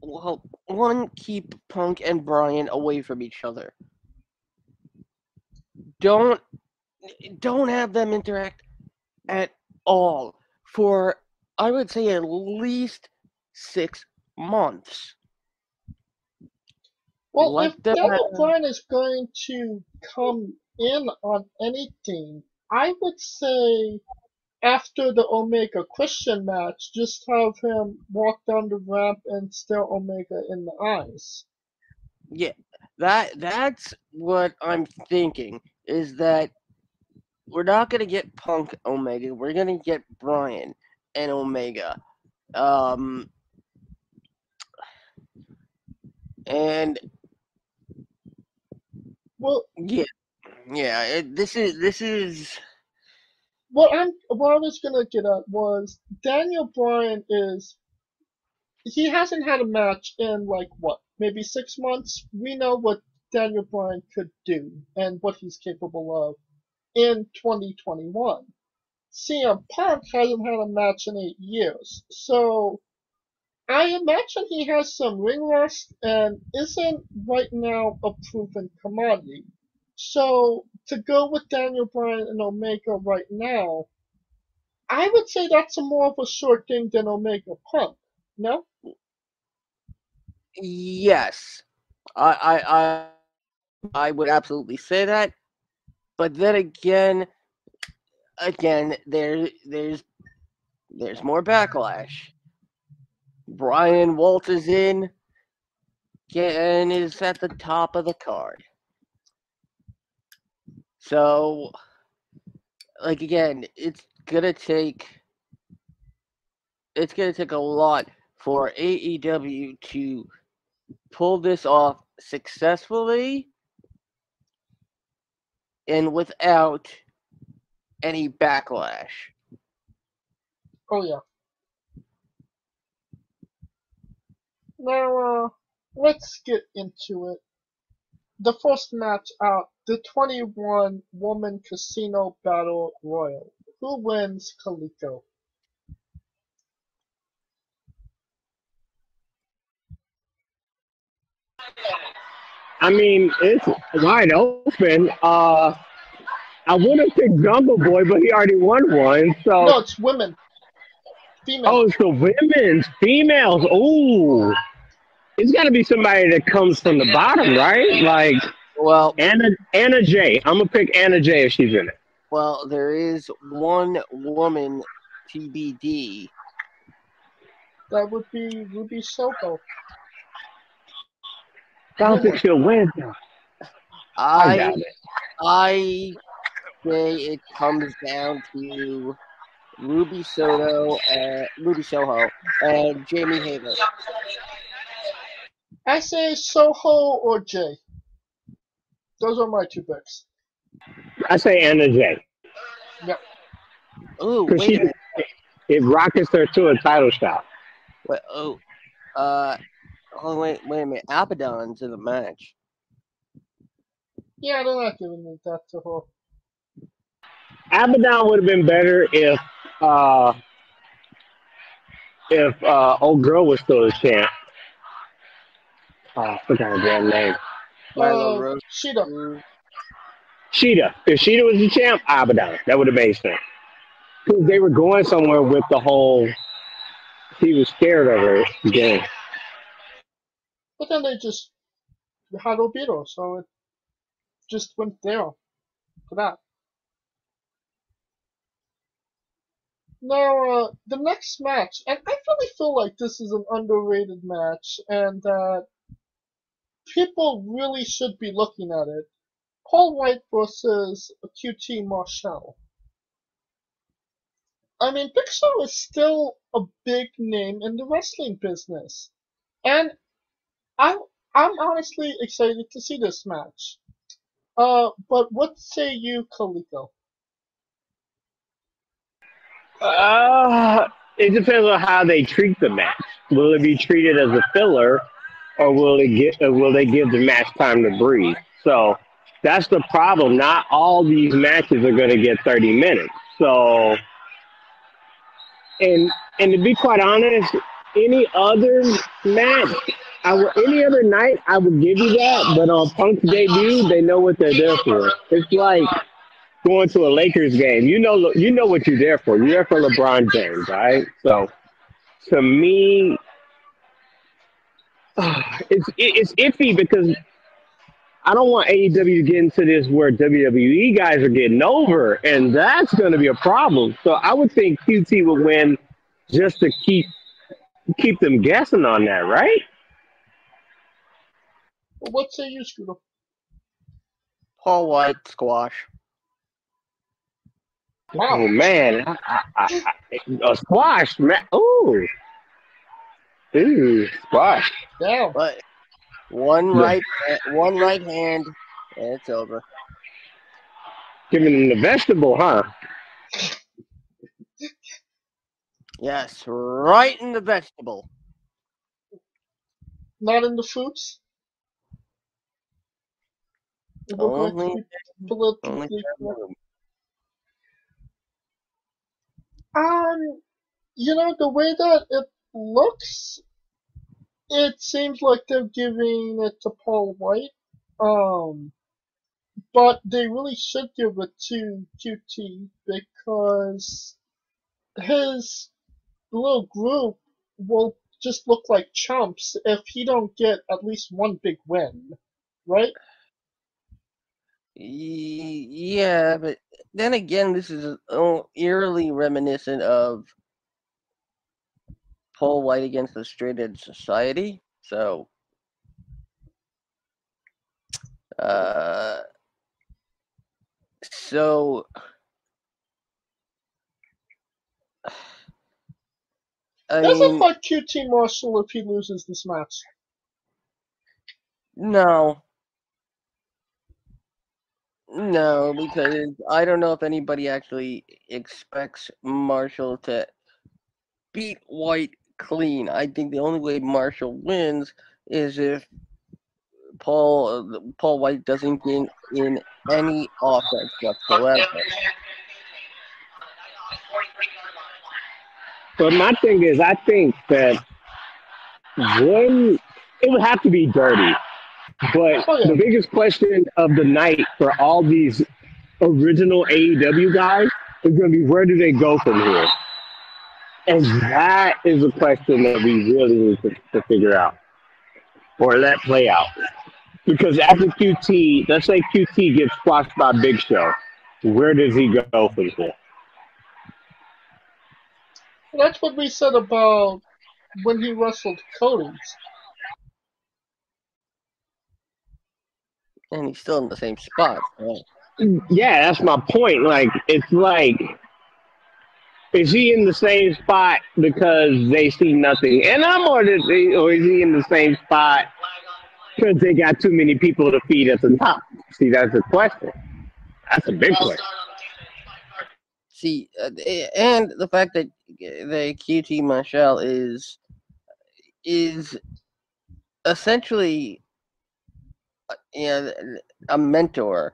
well, one, keep Punk and Bryan away from each other. Don't have them interact at all for, I would say, at least 6 months. Well, if Daniel Bryan is going to come in on anything, I would say after the Omega Christian match, just have him walk down the ramp and stare Omega in the eyes. Yeah, that's what I'm thinking, is that we're not going to get Punk Omega, we're going to get Bryan and Omega. And well, this is what I was gonna get at was Daniel Bryan he hasn't had a match in maybe 6 months. We know what Daniel Bryan could do and what he's capable of in 2021. CM Punk hasn't had a match in 8 years, so I imagine he has some ring rust and isn't right now a proven commodity. So to go with Daniel Bryan and Omega right now, I would say that's more of a short thing than Omega Punk. No? Yes, I would absolutely say that. But then again, there's more backlash. Bryan waltzes in and is at the top of the card. So, again, it's gonna take it's going to take a lot for AEW to pull this off successfully and without any backlash. Oh yeah. Now, let's get into it. The first match out, the 21-woman casino battle royal. Who wins, Kaliko? I mean, it's wide open. I would have picked Jungle Boy, but he already won one. So, No, it's women. Female. oh, it's the women's, females. Ooh, it's got to be somebody that comes from the bottom, right? Like Well, Anna J. I'm gonna pick Anna J if she's in it. well, there is one woman TBD. That would be Ruby Soho. I don't think she'll win. I doubt it. I say it comes down to Ruby Soho and Jamie Hager. I say Soho or J. Those are my two picks. I say Anna J. Yep. Ooh, Because wait a minute. it rockets her to a title shot. Wait, wait a minute. Abaddon's in the match. Yeah, they're not giving that to her. Abaddon would have been better if old girl was still the champ. I forgot her damn name. Nyla Rose. Sheeta. Sheeta. If Sheeta was the champ, Abaddon. That would have made sense. Because they were going somewhere with the whole. He was scared of her game. But then they just had Obito, so it just went there for that. Now, the next match, and I really feel like this is an underrated match, and that people really should be looking at it. Paul White versus QT Marshall. I mean, Big Show is still a big name in the wrestling business, and I'm honestly excited to see this match. But what say you, Kaliko? It depends on how they treat the match. Will it be treated as a filler, or will they give the match time to breathe? So that's the problem. Not all these matches are going to get 30 minutes. So, and to be quite honest, any other match, any other night, I would give you that. But on Punk's debut, they know what they're there for. It's like going to a Lakers game. You know what you're there for. You're there for LeBron James, right? So, to me, it's iffy because I don't want AEW to get into this where WWE guys are getting over, and that's going to be a problem. So I would think QT would win just to keep them guessing on that, right? Well, what say you, Scooter? Paul White squash. Wow. Oh man, a squash, man. Ooh, squash. Damn. But one right hand, and it's over. Giving them the vegetable, huh? Yes, right in the vegetable. Not in the fruits? Only Politically correct. The way that it looks, it seems like they're giving it to Paul White. But they really should give it to QT because his little group will just look like chumps if he don't get at least one big win, right? Yeah, but then again, this is eerily reminiscent of Paul White against the Straight Edge Society. So, so I Doesn't mean, fight QT Marshall if he loses this match. no. No, because I don't know if anybody actually expects Marshall to beat White clean. I think the only way Marshall wins is if Paul White doesn't get in any offense whatsoever. But my thing is, I think that it would have to be dirty. But Oh, yeah. the biggest question of the night for all these original AEW guys is going to be, where do they go from here? And that is a question that we really need to figure out or let play out. Because after QT, let's say QT gets squashed by Big Show, where does he go from here? That's what we said about when he wrestled Cody's. And he's still in the same spot. Right? Yeah, that's my point. Like, it's like, is he in the same spot because they see nothing in him, or is he in the same spot because they got too many people to feed at the top? See, that's the question. That's a big question. See, and the fact that the QT Marshall is essentially, a mentor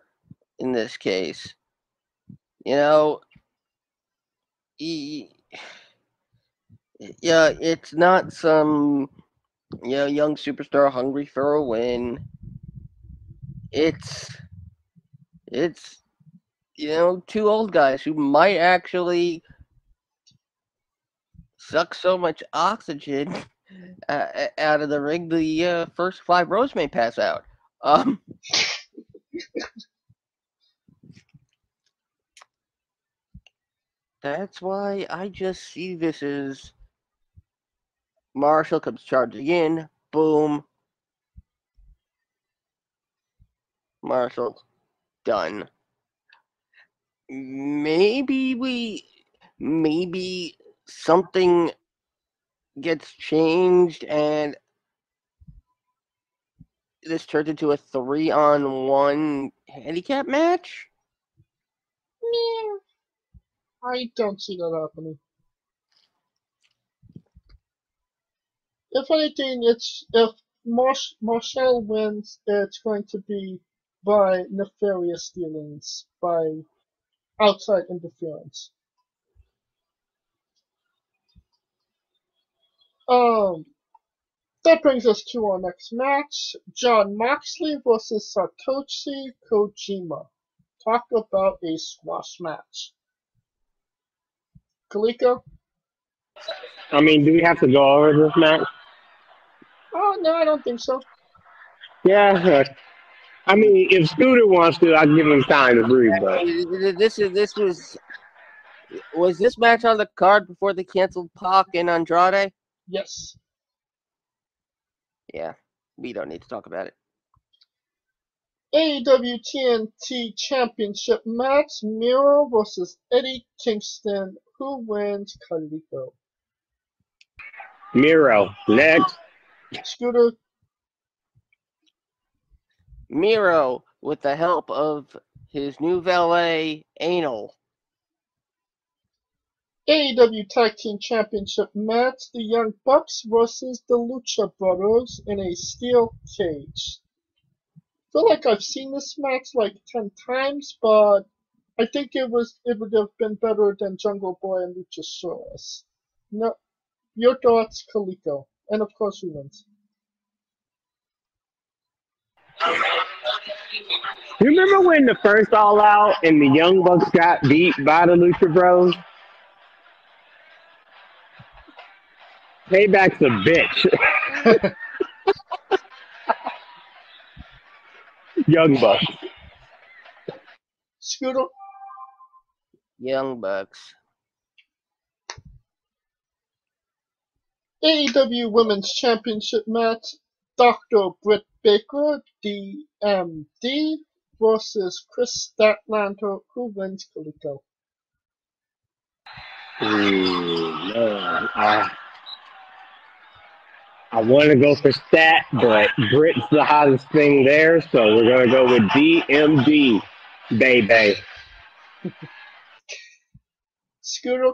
in this case. It's not some young superstar hungry for a win. It's two old guys who might actually suck so much oxygen out of the ring the first 5 rows may pass out. That's why I just see this as Marshall comes charging in, boom, Marshall done. Maybe something gets changed and this turns into a 3-on-1 handicap match? Yeah, I don't see that happening. If anything, if Marshall wins, it's going to be by nefarious dealings, by outside interference. That brings us to our next match: John Maxley versus Satoshi Kojima. Talk about a squash match. Kaliko? I mean, do we have to go over this match? Oh, no, I don't think so. Yeah. I mean, if Scooter wants to, I'll give him time to breathe. But Was this match on the card before they canceled Pac and Andrade? Yes. Yeah, we don't need to talk about it. AEW TNT Championship match: Miro versus Eddie Kingston. Who wins? Kaliko. Miro, next. Scooter. Miro, with the help of his new valet, Anal. AEW Tag Team Championship match: the Young Bucks versus the Lucha Brothers in a steel cage. I feel like I've seen this match like 10 times, but I think it would have been better than Jungle Boy and Luchasaurus. No, your thoughts, Kaliko, and of course, who wins? You remember when the first All Out and the Young Bucks got beat by the Lucha Bros? Payback's a bitch. Young Bucks. Scooter. Young Bucks. AEW Women's Championship match: Dr. Britt Baker, DMD, versus Chris Statlander. Who wins, Kaliko? No. I want to go for Stat, but Brit's the hottest thing there, so we're going to go with DMD, baby. Scooter?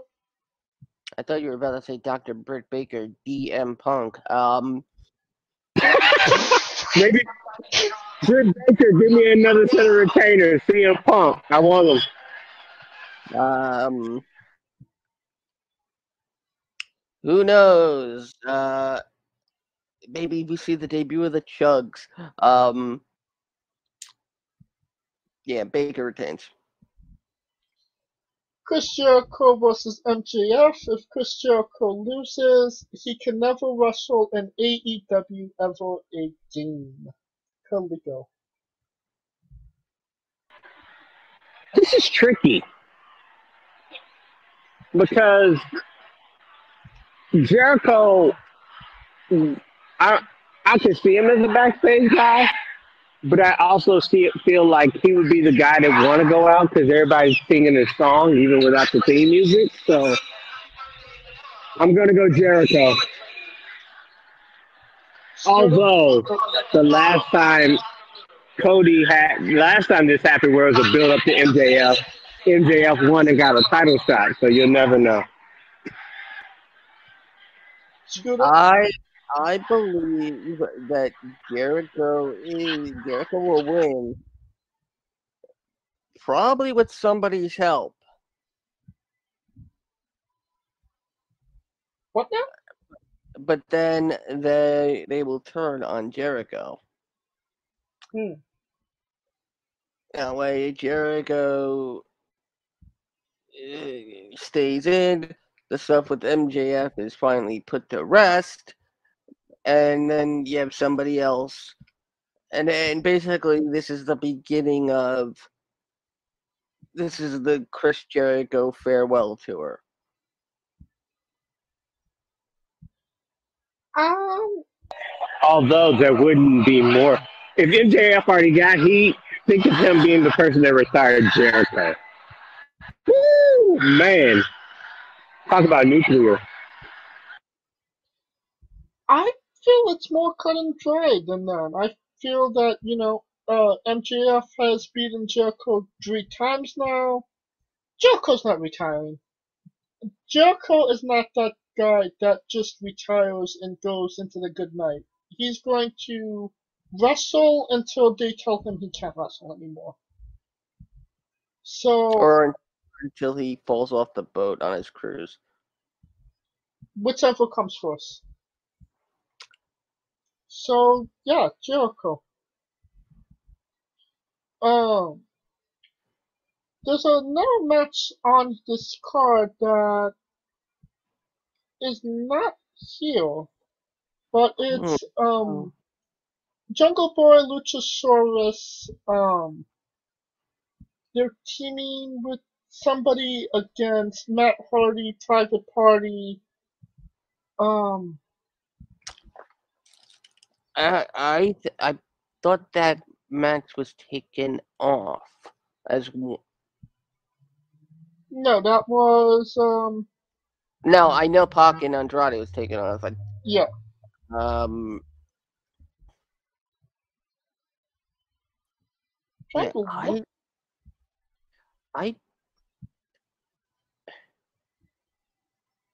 I thought you were about to say Dr. Britt Baker, DM Punk. Maybe Britt Baker, give me another set of retainers. CM Punk, I want them. Who knows? Maybe we see the debut of the Chugs. Yeah, Baker retains. Chris Jericho versus MJF. If Chris Jericho loses, he can never wrestle in AEW ever again. Kaliko. This is tricky because Jericho, I can see him as a backstage guy, but I also feel like he would be the guy that want to go out because everybody's singing his song even without the theme music. So I'm gonna go Jericho. Although the last time this happened where it was a build up to MJF won and got a title shot, so you'll never know. I believe that Jericho will win, probably with somebody's help. What now? But then they will turn on Jericho. That way, Jericho stays in. The stuff with MJF is finally put to rest. And then you have somebody else. And basically, this is the beginning of... This is the Chris Jericho farewell tour. Although there wouldn't be more. If MJF already got heat, think of him being the person that retired Jericho. Woo, man. Talk about nuclear. I feel it's more cut and dry than that. I feel that, MJF has beaten Jericho 3 times now. Jericho's not retiring. Jericho is not that guy that just retires and goes into the good night. He's going to wrestle until they tell him he can't wrestle anymore. Or until he falls off the boat on his cruise. Whichever comes first. So, yeah, Jericho. There's another match on this card that is not here, but it's Jungle Boy Luchasaurus. They're teaming with somebody against Matt Hardy, Private Party. I thought that match was taken off as well. No, that was No, I know Pac and Andrade was taken off. Yeah. I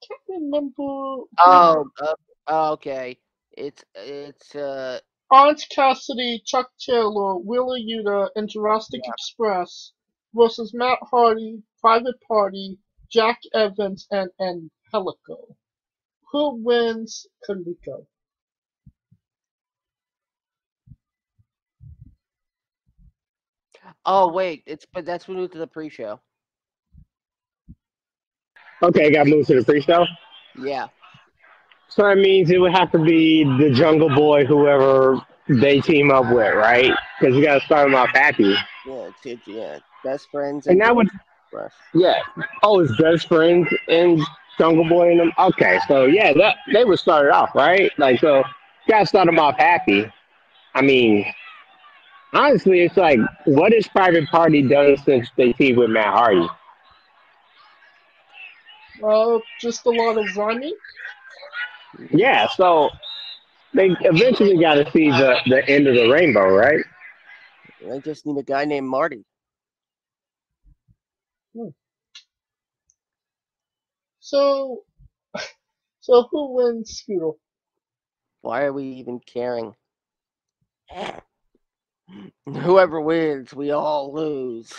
can't remember. Oh, okay. It's Orange Cassidy, Chuck Taylor, Wheeler Yuta, and Jurassic Express versus Matt Hardy, Private Party, Jack Evans, and Angelico. Who wins? Kaliko. Oh wait, but that's moved to the pre-show. Okay, got moved to the pre-show? Yeah. So that means it would have to be the Jungle Boy, whoever they team up with, right? Because you got to start them off happy. Yeah, best friends. And that would, it's best friends and Jungle Boy and them. Okay, so yeah, they would start it off, right? Like, so you got to start them off happy. I mean, honestly, it's like, what has Private Party done since they teamed with Matt Hardy? Just a lot of running. Yeah, so They eventually got to see the end of the rainbow, right? I just need a guy named Marty. So, so who wins, Scooter? Why are we even caring? Whoever wins, we all lose.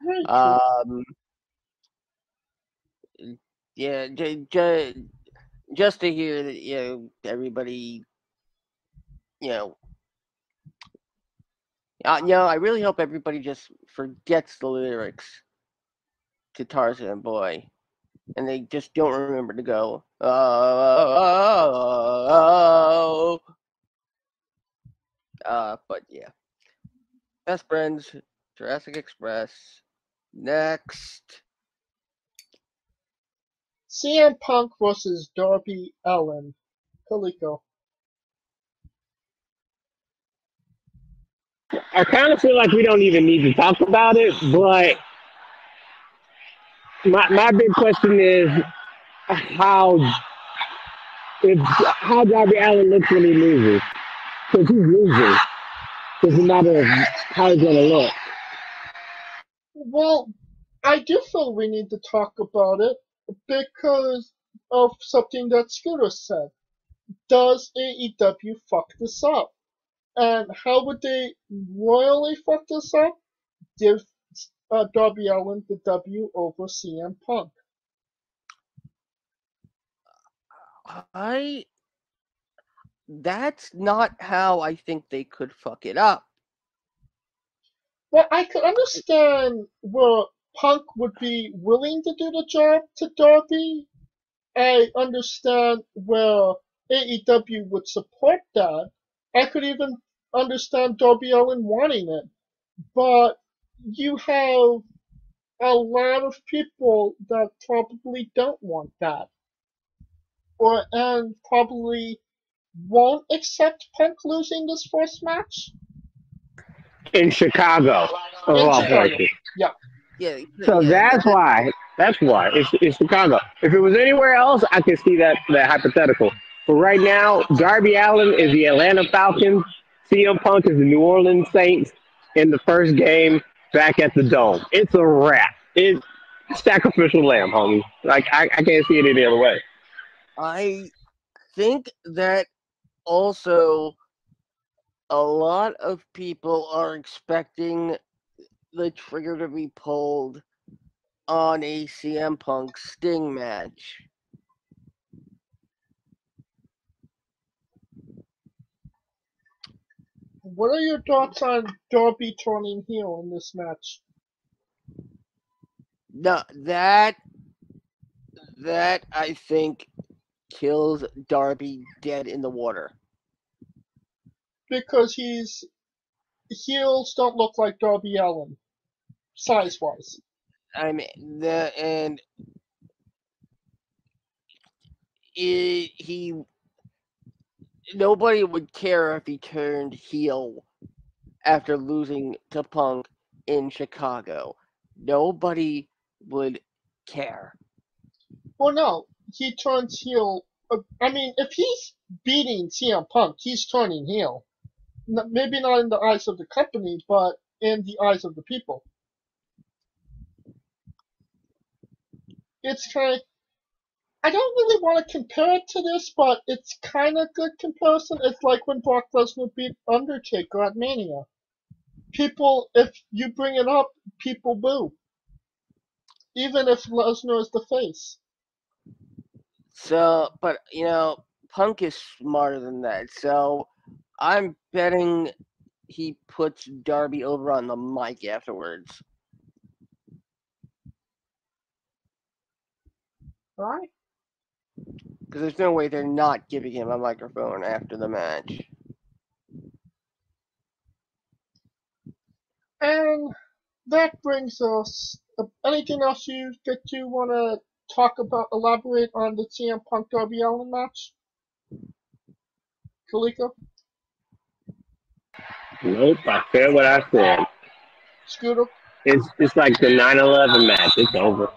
Very true. Yeah, just to hear that, everybody, I really hope everybody just forgets the lyrics to Tarzan Boy, and they just don't remember to go, oh. But yeah, best friends, Jurassic Express. Next, CM Punk versus Darby Allin. Kaliko. I kind of feel like we don't even need to talk about it, but my big question is how Darby Allin looks when he loses, because he's losing. Doesn't matter how he's gonna look. Well, I do feel we need to talk about it because of something that Scooter said. Does AEW fuck this up? And how would they royally fuck this up? Give Darby Allin the W over CM Punk. That's not how I think they could fuck it up. Well, I could understand where Punk would be willing to do the job to Darby. I understand where AEW would support that. I could even understand Darby Allin wanting it. But you have a lot of people that probably don't want that. And probably won't accept Punk losing this first match. In Chicago, of In all Chicago. places. Yeah. So that's why. It's Chicago. If it was anywhere else, I could see that hypothetical. But right now, Darby Allin is the Atlanta Falcons. CM Punk is the New Orleans Saints in the first game back at the Dome. It's a wrap. It's sacrificial lamb, homie. Like I can't see it any other way. I think that also a lot of people are expecting the trigger to be pulled on a CM Punk Sting match. What are your thoughts on Darby turning heel in this match? No, that I think kills Darby dead in the water. Because heels don't look like Darby Allin, size-wise. I mean, nobody would care if he turned heel after losing to Punk in Chicago. Nobody would care. Well, no, he turns heel. I mean, if he's beating CM Punk, he's turning heel. Maybe not in the eyes of the company, but in the eyes of the people. It's kind of. I don't really want to compare it to this, but it's kind of good comparison. It's like when Brock Lesnar beat Undertaker at Mania. People, if you bring it up, people boo. Even if Lesnar is the face. So, but Punk is smarter than that. So, I'm betting he puts Darby over on the mic afterwards. Alright. Because there's no way they're not giving him a microphone after the match. And that brings us. Anything else you want to talk about, elaborate on the CM Punk Darby Allin match? Kaliko? Nope, I said what I said. Scooter? It's like the 9/11 match. It's over.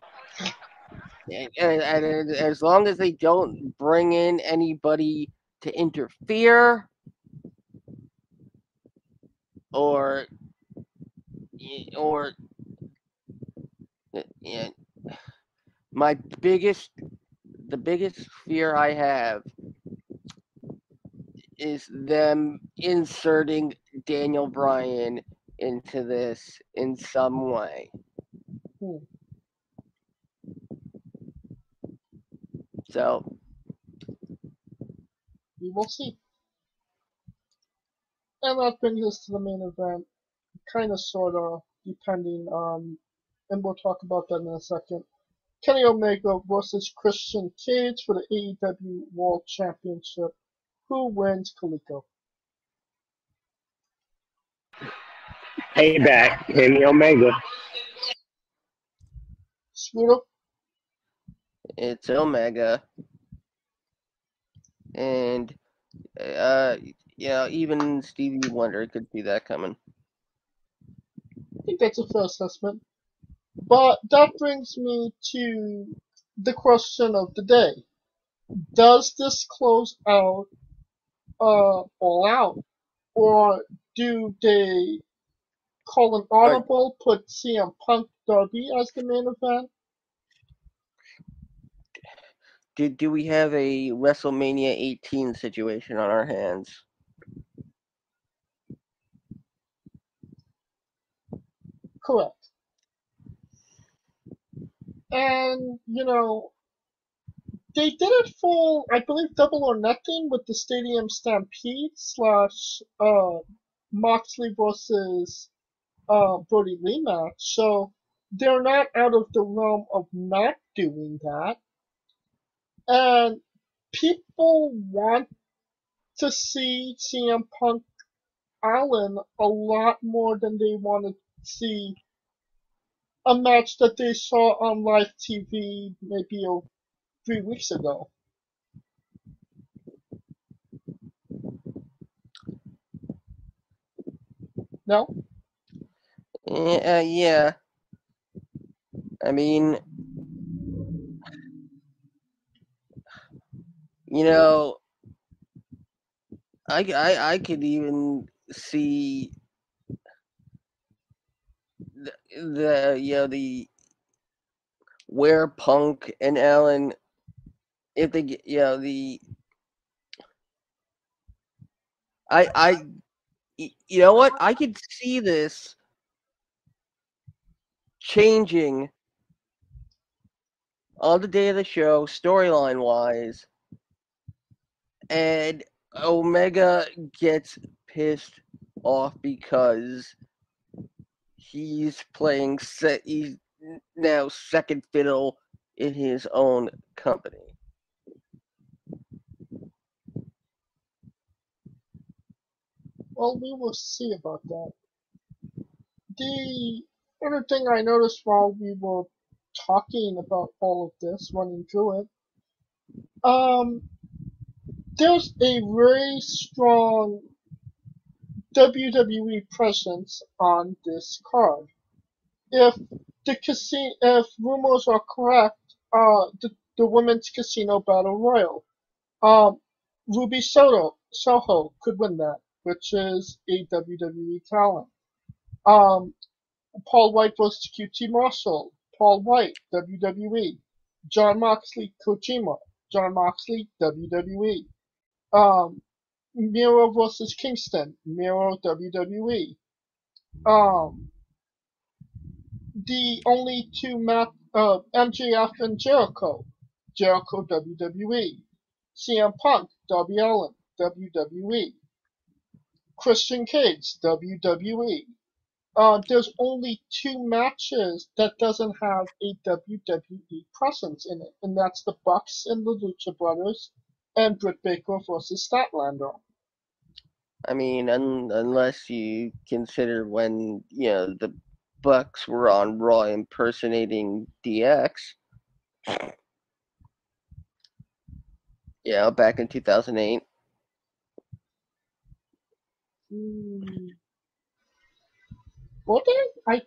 And as long as they don't bring in anybody to interfere or yeah, the biggest fear I have is them inserting Daniel Bryan into this in some way. So We will see. And that brings us to the main event, kind of, sort of, depending on, and we'll talk about that in a second. Kenny Omega versus Christian Cage for the AEW World Championship. Who wins, Kaliko? Payback, Kenny Omega. Scooter? it's Omega, and even Stevie Wonder could see that coming. I think that's a fair assessment. But that brings me to the question of the day. Does this close out All Out? Or do they call an audible, put CM Punk Darby as the main event? Do we have a WrestleMania 18 situation on our hands? Correct. And, they did it for, I believe, Double or Nothing with the Stadium Stampede / Moxley versus Brody Lee match. So they're not out of the realm of not doing that. And people want to see CM Punk Allen a lot more than they want to see a match that they saw on live TV maybe 3 weeks ago. No? Yeah. I mean, I could even see the where Punk and Allen, if they get you know what, I could see this changing on the day of the show storyline wise, and Omega gets pissed off because he's now second fiddle in his own company. Well, we will see about that. The other thing I noticed while we were talking about all of this, running through it, there's a very strong WWE presence on this card. If rumors are correct, the women's casino battle royal, Ruby Soho could win that, which is a WWE talent. Paul White versus QT Marshall, Paul White, WWE. Jon Moxley, Kojima, Jon Moxley, WWE. Miro versus Kingston, Miro, WWE. The only two MJF and Jericho, Jericho, WWE. CM Punk, Darby Allin, WWE. Christian Cage, WWE. There's only two matches that doesn't have a WWE presence in it, and that's the Bucks and the Lucha Brothers, and Britt Baker versus Statlander. I mean, unless you consider when the Bucks were on Raw impersonating DX. Yeah, back in 2008. Were they? I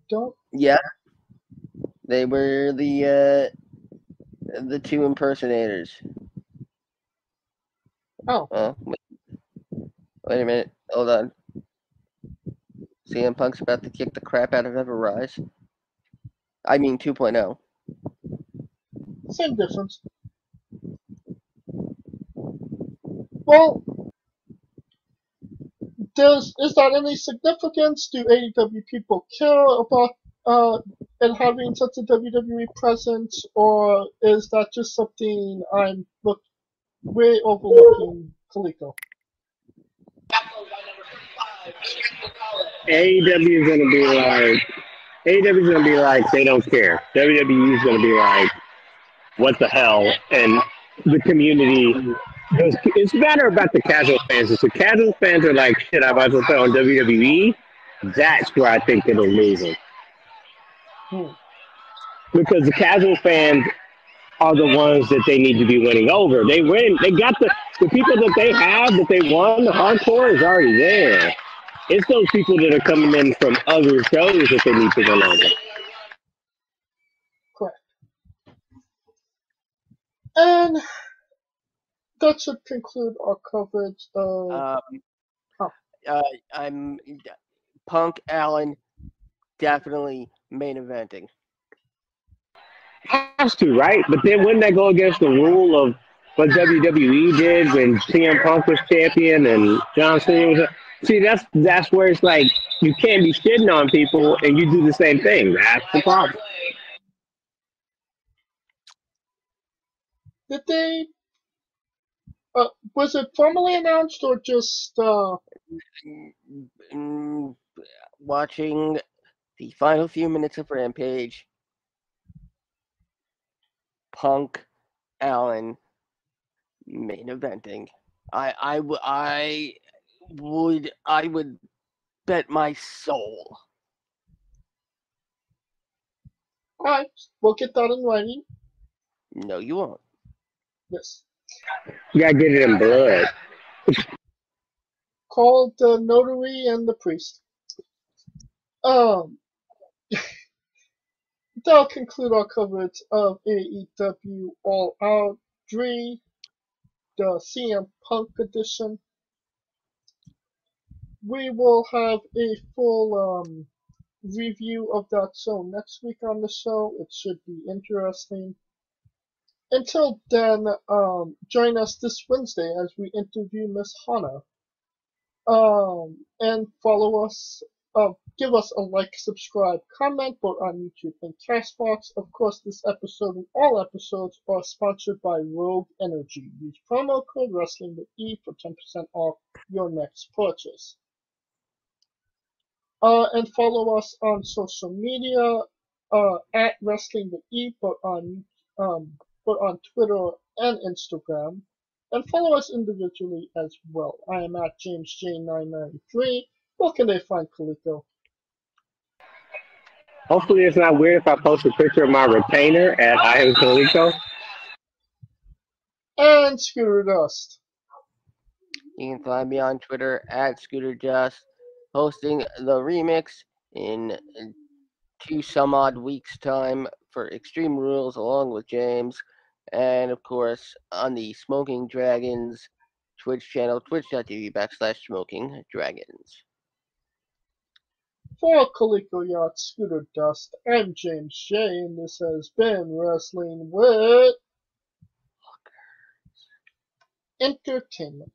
don't. Yeah, they were the two impersonators. Oh, Wait a minute. Hold on. CM Punk's about to kick the crap out of Ever-Rise. I mean 2.0. same difference. Well, is that any significance? Do AEW people care about it having such a WWE presence, or is that just something I'm way overlooking, Kaliko? AEW is gonna be like AEW is gonna be like they don't care. WWE is gonna be like what the hell, and the community. It's matter about the casual fans. If the casual fans are like, shit, I might as well play on WWE, that's where I think it'll lose them. Because the casual fans are the ones that they need to be winning over. They win. They got the people that they have, that they won, the hardcore is already there. It's those people that are coming in from other shows that they need to win over. Correct. And that should conclude our coverage of. I'm Punk Allen definitely main eventing. Has to, right? But then wouldn't that go against the rule of what WWE did when CM Punk was champion and John Cena was? See, that's where it's like you can't be shitting on people and you do the same thing. That's the problem. Did they? Was it formally announced or just? Watching the final few minutes of Rampage, Punk Allen main eventing. I would bet my soul. Alright, we'll get that in writing. No, you won't. Yes. You gotta get it in blood. Called the notary and the priest. That'll conclude our coverage of AEW All Out 3, the CM Punk edition. We will have a full review of that show next week on the show. It should be interesting. Until then, join us this Wednesday as we interview Miss Hana. And follow us. Give us a like, subscribe, comment, both on YouTube and Castbox. Of course, this episode and all episodes are sponsored by Rogue Energy. Use promo code WrestlingWithE for 10% off your next purchase. And follow us on social media at WrestlingWithE, but on Twitter and Instagram. And follow us individually as well. I am at JamesJ993. Where can they find Kaliko? Hopefully it's not weird if I post a picture of my retainer at I am Kaliko. And Scooter Dust. You can find me on Twitter at ScooterJust, hosting the remix in 2 some odd weeks' time for Extreme Rules along with James. And of course, on the Smoking Dragons Twitch channel, twitch.tv/SmokingDragons. For Kaliko Yacht, Scooter Dust, I'm James J, and this has been Wrestling with Entertainment.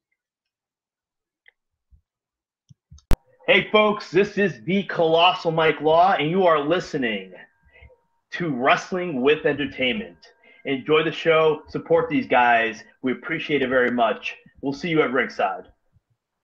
Hey folks, this is the Colossal Mike Law, and you are listening to Wrestling with Entertainment. Enjoy the show, support these guys. We appreciate it very much. We'll see you at ringside.